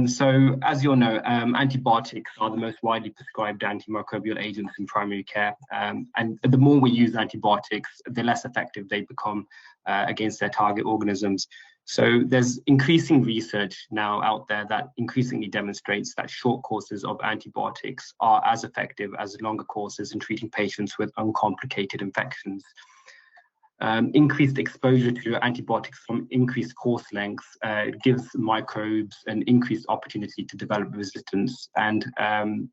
So as you'll know, antibiotics are the most widely prescribed antimicrobial agents in primary care. And the more we use antibiotics, the less effective they become against their target organisms. So there's increasing research now out there that increasingly demonstrates that short courses of antibiotics are as effective as longer courses in treating patients with uncomplicated infections. Increased exposure to antibiotics from increased course length gives microbes an increased opportunity to develop resistance, and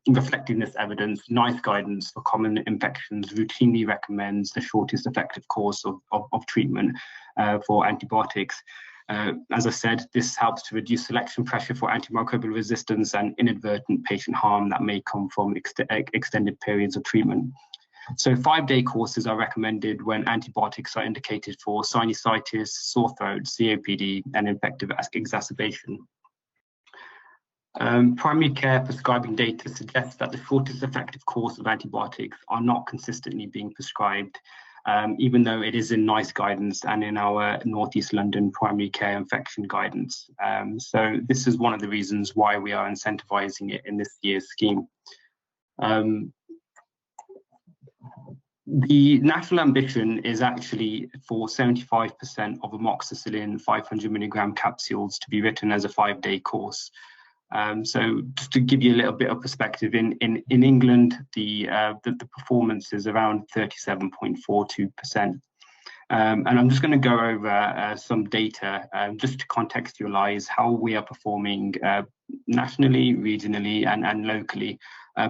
reflecting this evidence, NICE guidance for common infections routinely recommends the shortest effective course of treatment for antibiotics. As I said, this helps to reduce selection pressure for antimicrobial resistance and inadvertent patient harm that may come from extended periods of treatment. So 5-day courses are recommended when antibiotics are indicated for sinusitis, sore throat, COPD, and infective exacerbation. Primary care prescribing data suggests that the shortest effective course of antibiotics are not consistently being prescribed, even though it is in NICE guidance and in our North East London primary care infection guidance. So this is one of the reasons why we are incentivizing it in this year's scheme. The national ambition is actually for 75% of amoxicillin 500 milligram capsules to be written as a 5-day course. So just to give you a little bit of perspective, in England, the performance is around 37.42%. And I'm just going to go over some data just to contextualize how we are performing nationally, regionally, and locally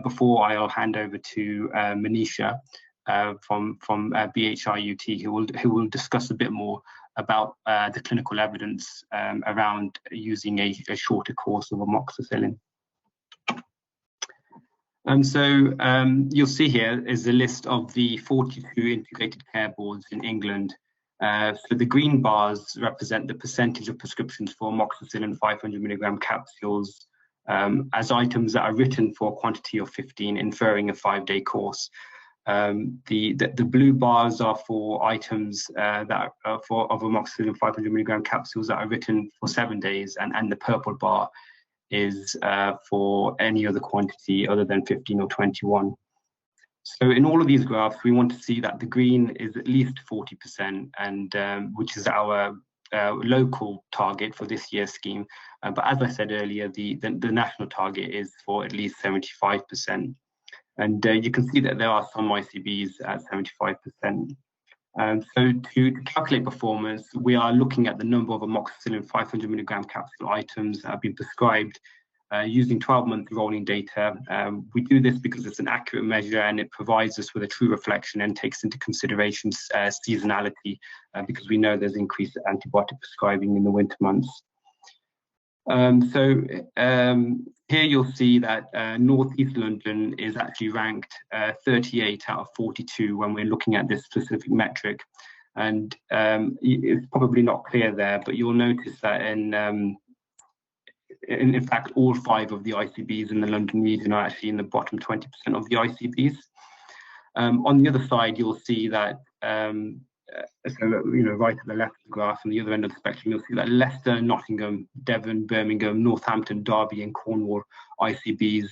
before I'll hand over to Manisha from BHIUT, who will discuss a bit more about the clinical evidence around using a shorter course of amoxicillin. And so you'll see here is a list of the 42 integrated care boards in England. So the green bars represent the percentage of prescriptions for amoxicillin 500 milligram capsules as items that are written for a quantity of 15, inferring a 5-day course. The blue bars are for items that are of amoxicillin 500 milligram capsules that are written for 7 days, and the purple bar is for any other quantity other than 15 or 21. So in all of these graphs, we want to see that the green is at least 40%, and which is our local target for this year's scheme. But as I said earlier, the national target is for at least 75%. And you can see that there are some ICBs at 75%. So to calculate performance, we are looking at the number of amoxicillin 500 milligram capsule items that have been prescribed using 12-month rolling data. We do this because it's an accurate measure and it provides us with a true reflection and takes into consideration seasonality because we know there's increased antibiotic prescribing in the winter months. Here you'll see that North East London is actually ranked 38 out of 42 when we're looking at this specific metric. And it's probably not clear there, but you'll notice that in fact, all 5 of the ICBs in the London region are actually in the bottom 20% of the ICBs. On the other side, you'll see that so, right at the left of the graph, on the other end of the spectrum, you'll see that Leicester, Nottingham, Devon, Birmingham, Northampton, Derby, and Cornwall ICBs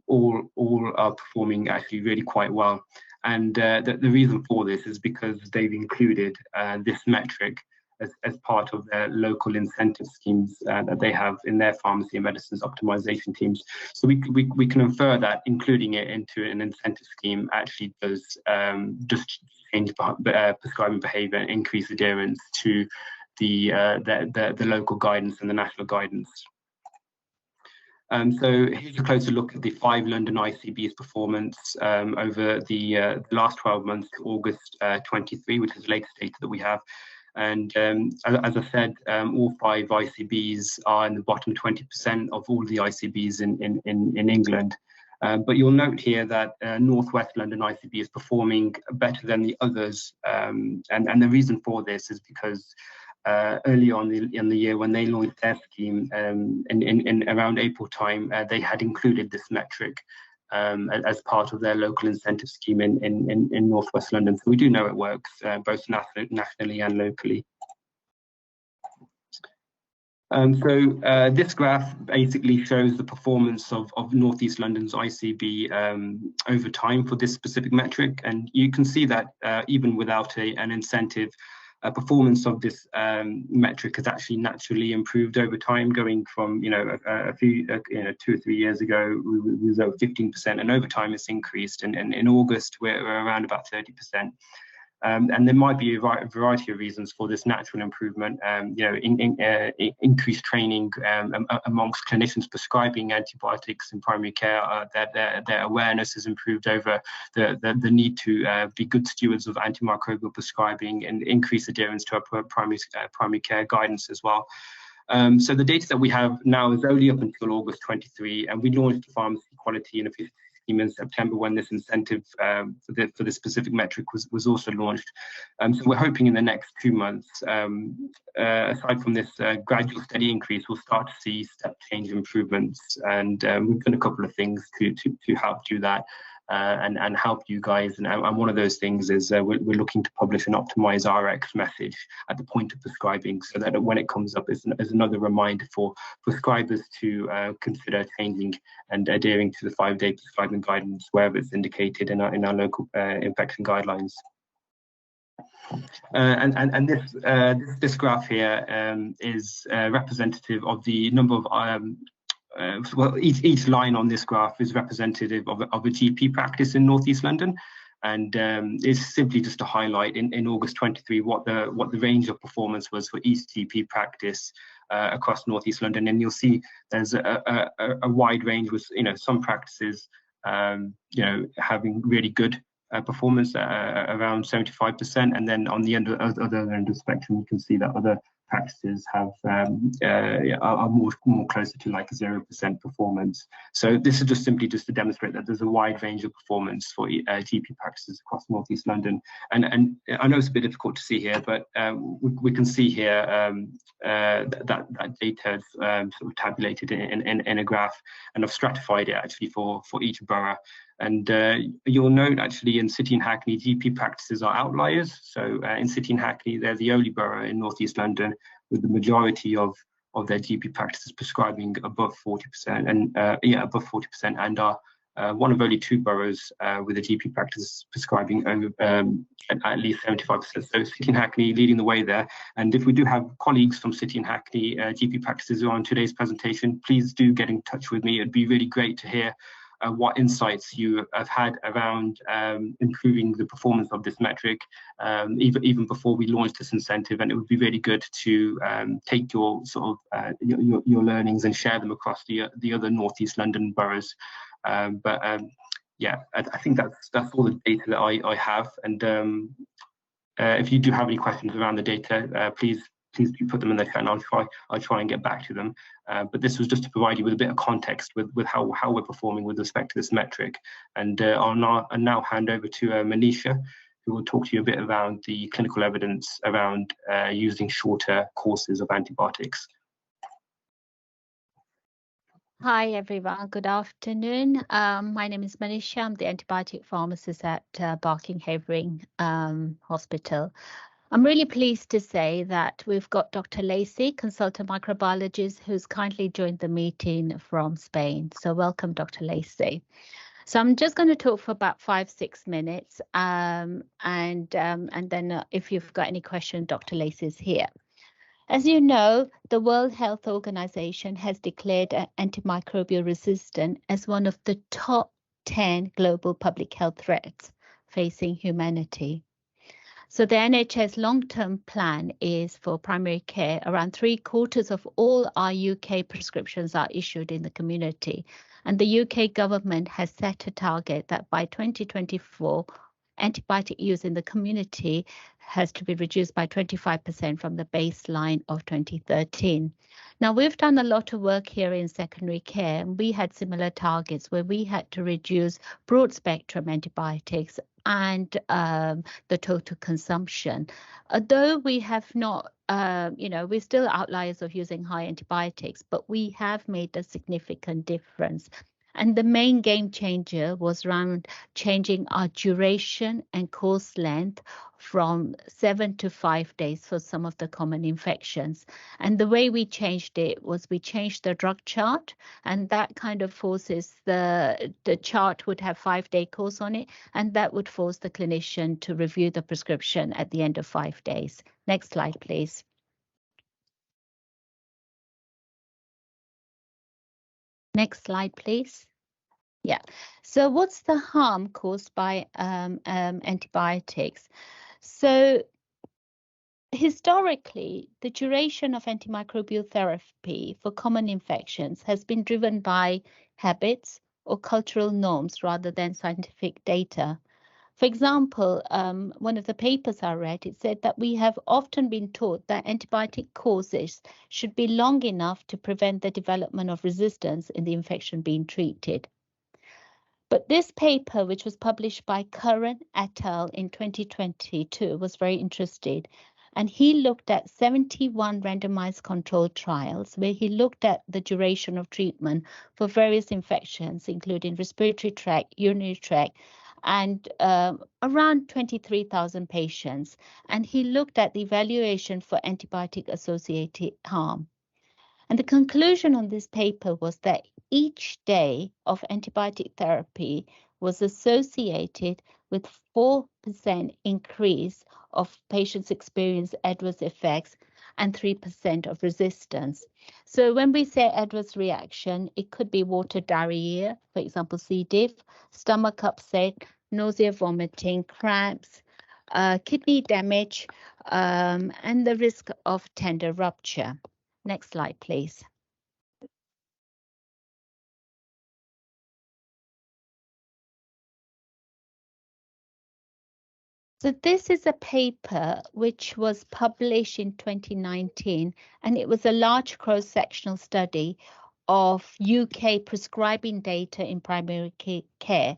all are performing actually really quite well. And the reason for this is because they've included this metric as part of their local incentive schemes that they have in their pharmacy and medicines optimization teams. So we can infer that including it into an incentive scheme actually does just change prescribing behavior and increase adherence to the local guidance and the national guidance. So here's a closer look at the 5 London ICB's performance over the last 12 months to August 23, which is the latest data that we have. And as I said, all 5 ICBs are in the bottom 20% of all the ICBs in England. But you'll note here that North West London ICB is performing better than the others. And the reason for this is because early on in the year when they launched their scheme in around April time, they had included this metric as part of their local incentive scheme in North West London. So we do know it works both nationally and locally. This graph basically shows the performance of North East London's ICB over time for this specific metric. And you can see that even without an incentive, performance of this metric has actually naturally improved over time, going from a few 2 or 3 years ago we was over 15%, and over time it's increased, and in August we're around about 30%. And there might be a variety of reasons for this natural improvement. Increased training amongst clinicians prescribing antibiotics in primary care. Their awareness has improved over the need to be good stewards of antimicrobial prescribing, and increased adherence to our primary care guidance as well. So the data that we have now is only up until August 23, and we launched the pharmacy quality and efficiency scheme in September, when this incentive for this specific metric was also launched. So we're hoping in the next 2 months, aside from this gradual steady increase, we'll start to see step change improvements, and we've done a couple of things to help do that. And help you guys, and one of those things is we're looking to publish an optimize RX message at the point of prescribing, so that when it comes up as another reminder for prescribers to consider changing and adhering to the 5-day prescribing guidance wherever it's indicated in our local infection guidelines. And this graph here is representative of the number of well, each line on this graph is representative of a GP practice in North East London, and it's simply just to highlight in August 23 what the range of performance was for each GP practice across North East London. And you'll see there's a wide range with some practices having really good performance around 75%, and then on the other end of the spectrum you can see that other practices have are more closer to like a 0% performance. So this is just simply to demonstrate that there's a wide range of performance for GP practices across North East London. And I know it's a bit difficult to see here, but we can see here that data is sort of tabulated in a graph, and I've stratified it actually for each borough. And you'll note actually in City and Hackney, GP practices are outliers. So in City and Hackney, they're the only borough in North East London with the majority of their GP practices prescribing above 40%, and above 40%, and are one of only 2 boroughs with a GP practice prescribing over at least 75%. So City and Hackney leading the way there. And if we do have colleagues from City and Hackney GP practices who are on today's presentation, please do get in touch with me. It'd be really great to hear what insights you have had around improving the performance of this metric, even before we launched this incentive. And it would be really good to take your sort of your learnings and share them across the other North East London boroughs. Yeah, I think that's all the data that I have. And if you do have any questions around the data, please do put them in the chat, and I'll try and get back to them. But this was just to provide you with a bit of context with how we're performing with respect to this metric. And I'll now hand over to Manisha, who will talk to you a bit around the clinical evidence around using shorter courses of antibiotics. Hi everyone, good afternoon. My name is Manisha. I'm the antibiotic pharmacist at Barking Havering Hospital. I'm really pleased to say that we've got Dr. Lacey, consultant microbiologist, who's kindly joined the meeting from Spain. So welcome, Dr. Lacey. So I'm just going to talk for about 5-6 minutes, and then if you've got any questions, Dr. Lacey's here. As you know, the World Health Organization has declared antimicrobial resistance as one of the top 10 global public health threats facing humanity. So the NHS long-term plan is for primary care. Around 3/4 of all our UK prescriptions are issued in the community. And the UK government has set a target that by 2024, antibiotic use in the community has to be reduced by 25% from the baseline of 2013. Now, we've done a lot of work here in secondary care, and we had similar targets where we had to reduce broad spectrum antibiotics and the total consumption. Although we have not, we're still outliers of using high antibiotics, but we have made a significant difference. And the main game changer was around changing our duration and course length from 7 to 5 days for some of the common infections. And the way we changed it was we changed the drug chart, and that kind of forces the chart would have 5-day course on it, and that would force the clinician to review the prescription at the end of 5 days. Next slide, please. Next slide, please. Yeah. So what's the harm caused by antibiotics? So historically, the duration of antimicrobial therapy for common infections has been driven by habits or cultural norms rather than scientific data. For example, one of the papers I read, it said that we have often been taught that antibiotic courses should be long enough to prevent the development of resistance in the infection being treated. But this paper, which was published by Curran et al. In 2022, was very interested. And he looked at 71 randomized controlled trials where he looked at the duration of treatment for various infections, including respiratory tract, urinary tract, and around 23,000 patients. And he looked at the evaluation for antibiotic-associated harm. And the conclusion on this paper was that each day of antibiotic therapy was associated with 4% increase of patients' experience adverse effects and 3% of resistance. So when we say adverse reaction, it could be water diarrhea, for example, C. diff, stomach upset, nausea, vomiting, cramps, kidney damage, and the risk of tender rupture. Next slide, please. So this is a paper which was published in 2019, and it was a large cross-sectional study of UK prescribing data in primary care,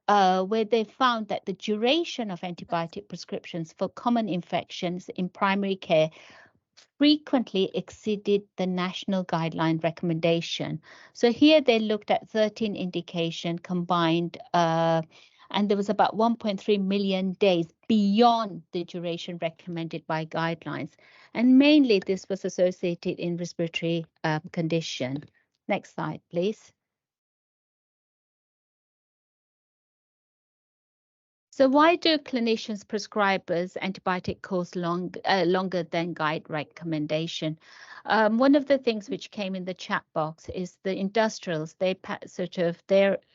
where they found that the duration of antibiotic prescriptions for common infections in primary care frequently exceeded the national guideline recommendation. So here they looked at 13 indication combined, and there was about 1.3 million days beyond the duration recommended by guidelines. And mainly this was associated in respiratory condition. Next slide, please. So why do clinicians prescribers antibiotic course longer than guide recommendation? One of the things which came in the chat box is the industrials, they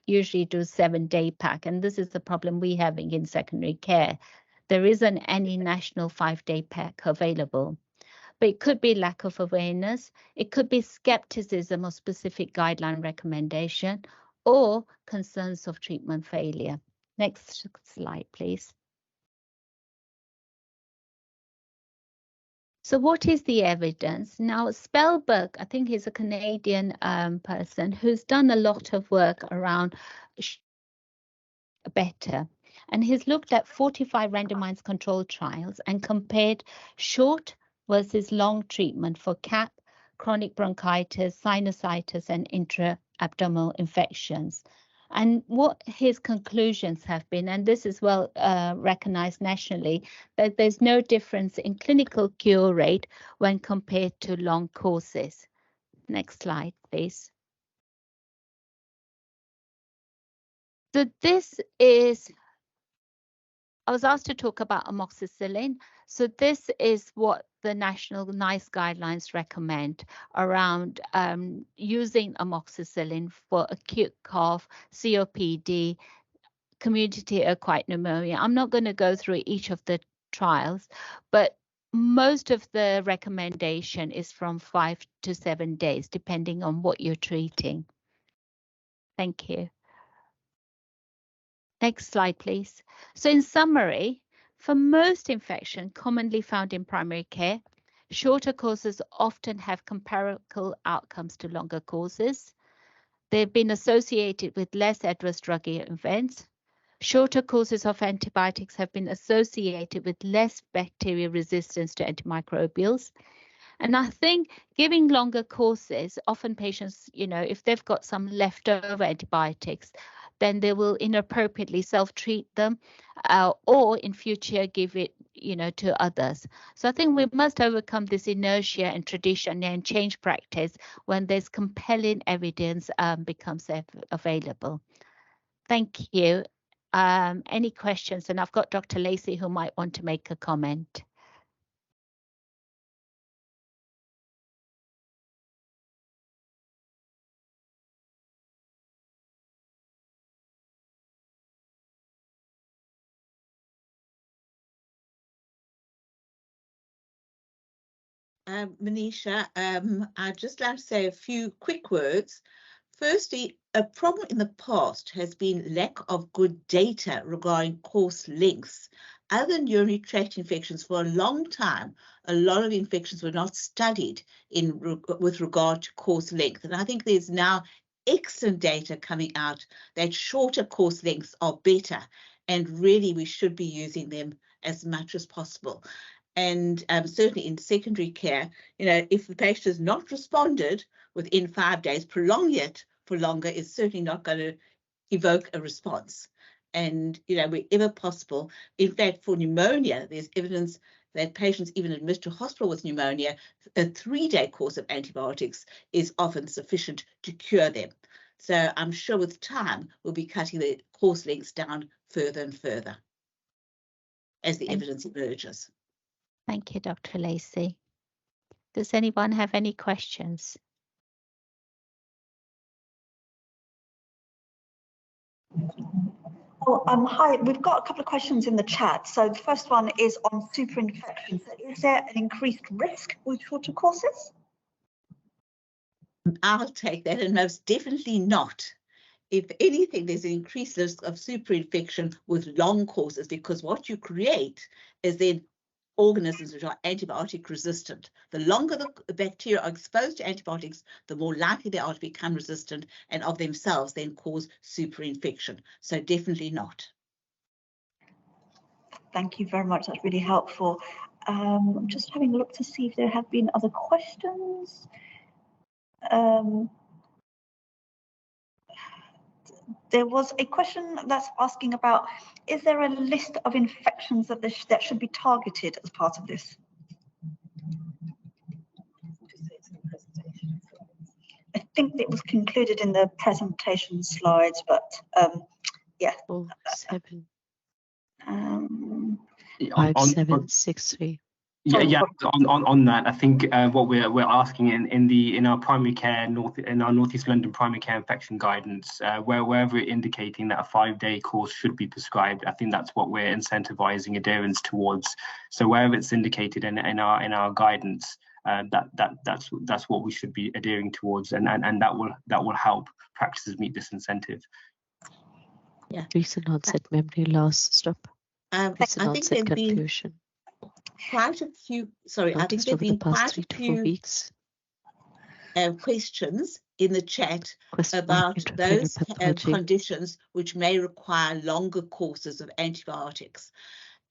usually do 7-day pack, and this is the problem we're having in secondary care. There isn't any national 5-day pack available. But it could be lack of awareness, it could be skepticism of specific guideline recommendation, or concerns of treatment failure. Next slide, please. So what is the evidence? Now, Spellberg, I think he's a Canadian person who's done a lot of work around better. And he's looked at 45 randomized controlled trials and compared short versus long treatment for CAP, chronic bronchitis, sinusitis, and intra-abdominal infections. And what his conclusions have been, and this is well recognized nationally, that there's no difference in clinical cure rate when compared to long courses. Next slide, please. So this is, I was asked to talk about amoxicillin. So this is what the national NICE guidelines recommend around using amoxicillin for acute cough, COPD, community acquired pneumonia. I'm not going to go through each of the trials, but most of the recommendation is from 5 to 7 days, depending on what you're treating. Thank you. Next slide, please. So in summary, for most infections commonly found in primary care, shorter courses often have comparable outcomes to longer courses. They've been associated with less adverse drug events. Shorter courses of antibiotics have been associated with less bacterial resistance to antimicrobials. And I think giving longer courses, often patients, if they've got some leftover antibiotics, then they will inappropriately self-treat them, or in future give it, to others. So I think we must overcome this inertia and tradition and change practice when there's compelling evidence becomes available. Thank you. Any questions? And I've got Dr. Lacey who might want to make a comment. Manisha, I'd just like to say a few quick words. Firstly, a problem in the past has been lack of good data regarding course lengths. Other urinary tract infections, for a long time, a lot of infections were not studied with regard to course length. And I think there's now excellent data coming out that shorter course lengths are better, and really we should be using them as much as possible. And certainly in secondary care, if the patient has not responded within 5 days, prolonging it for longer is certainly not going to evoke a response. And, wherever possible, in fact, for pneumonia, there's evidence that patients even admitted to hospital with pneumonia, a 3-day course of antibiotics is often sufficient to cure them. So I'm sure with time, we'll be cutting the course lengths down further and further as the evidence emerges. Thank you, Dr. Lacey. Does anyone have any questions? Oh, hi, we've got a couple of questions in the chat. So the first one is on superinfection. So is there an increased risk with shorter courses? I'll take that, and most definitely not. If anything, there's an increased risk of superinfection with long courses, because what you create is then organisms which are antibiotic resistant. The longer the bacteria are exposed to antibiotics, the more likely they are to become resistant and of themselves then cause superinfection. So definitely not. Thank you very much. That's really helpful. I'm just having a look to see if there have been other questions. There was a question that's asking about, is there a list of infections that should be targeted as part of this? I think it was concluded in the presentation slides, but yeah. 5763. Yeah. On that, I think what we're asking in our primary care Northeast London primary care infection guidance, wherever we're indicating that a 5-day course should be prescribed, I think that's what we're incentivizing adherence towards. So wherever it's indicated in our guidance, that's what we should be adhering towards, and that will help practices meet this incentive. Yeah. Recent onset memory loss. Stop. Recent onset confusion. Quite a few, sorry, I think there have been quite a few questions in the chat about those conditions which may require longer courses of antibiotics.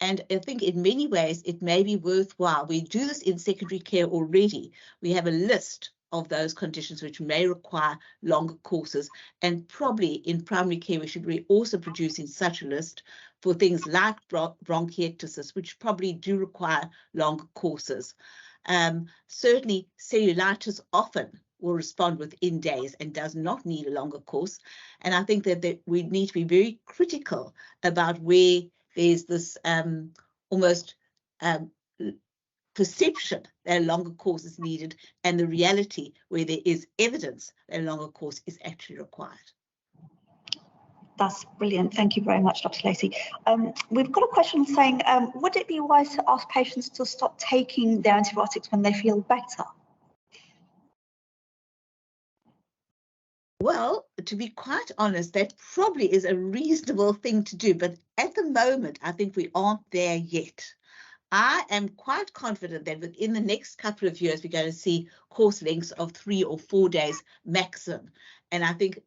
And I think in many ways it may be worthwhile. We do this in secondary care already. We have a list of those conditions which may require longer courses, and probably in primary care we should be also producing such a list for things like bronchiectasis, which probably do require longer courses. Certainly cellulitis often will respond within days and does not need a longer course. And I think that we need to be very critical about where there's this almost perception that a longer course is needed, and the reality where there is evidence that a longer course is actually required. That's brilliant. Thank you very much, Dr. Lacey. We've got a question saying, would it be wise to ask patients to stop taking their antibiotics when they feel better? Well, to be quite honest, that probably is a reasonable thing to do, but at the moment, I think we aren't there yet. I am quite confident that within the next couple of years, we're going to see course lengths of 3 or 4 days maximum. And I think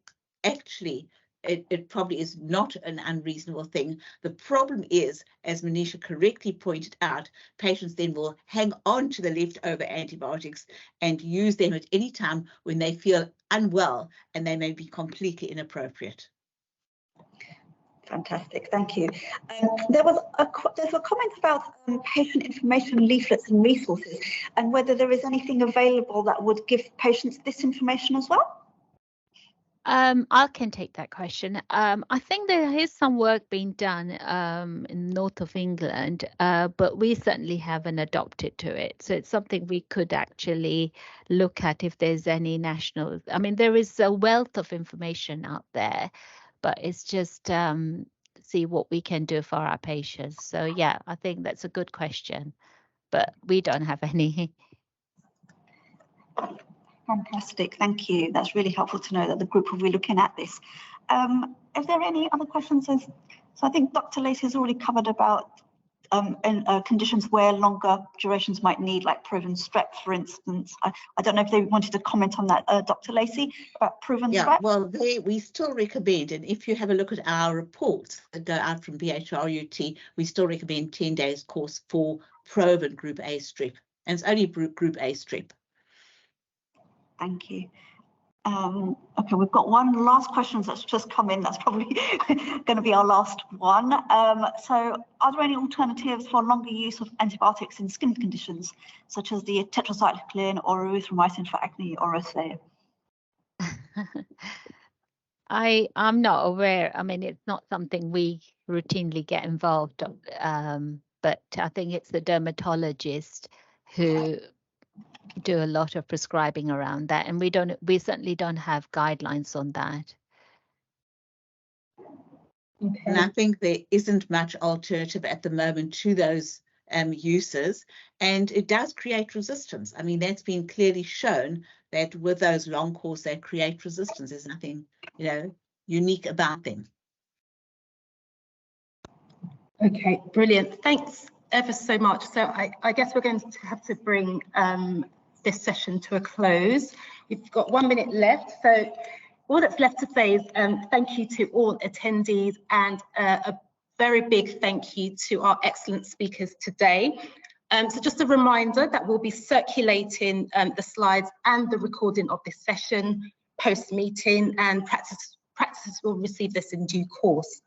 actually it probably is not an unreasonable thing. The problem is, as Manisha correctly pointed out, patients then will hang on to the leftover antibiotics and use them at any time when they feel unwell, and they may be completely inappropriate. Fantastic, thank you. There's a comment about patient information leaflets and resources, and whether there is anything available that would give patients this information as well. I can take that question. I think there is some work being done in north of England, but we certainly haven't adopted to it. So it's something we could actually look at if there's any national. I mean, there is a wealth of information out there, but it's just see what we can do for our patients. So yeah, I think that's a good question, but we don't have any. Fantastic, thank you. That's really helpful to know that the group will be looking at this. Is there any other questions? So I think Dr. Lacey has already covered about conditions where longer durations might need, like proven strep, for instance. I don't know if they wanted to comment on that, Dr. Lacey, about proven strep. Well, we still recommend, and if you have a look at our reports that go out from BHRUT, we still recommend 10 days course for proven Group A strep, and it's only Group A strep. Thank you. Okay, we've got one last question that's just come in. That's probably going to be our last one. So are there any alternatives for longer use of antibiotics in skin conditions, such as the tetracycline or erythromycin for acne or rosacea? I'm not aware. I mean, it's not something we routinely get involved in, but I think it's the dermatologist who do a lot of prescribing around that, and we certainly don't have guidelines on that. Okay. And I think there isn't much alternative at the moment to those uses, and it does create resistance. I mean, that's been clearly shown that with those long course they create resistance. There's nothing, unique about them. Okay, brilliant. Thanks ever so much. So I guess we're going to have to bring this session to a close. We've got 1 minute left. So all that's left to say is thank you to all attendees, and a very big thank you to our excellent speakers today. So just a reminder that we'll be circulating the slides and the recording of this session post-meeting, and practices will receive this in due course.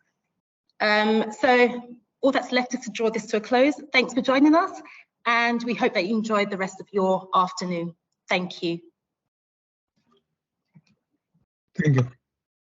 So all that's left is to draw this to a close. Thanks for joining us, and we hope that you enjoyed the rest of your afternoon. Thank you. Thank you.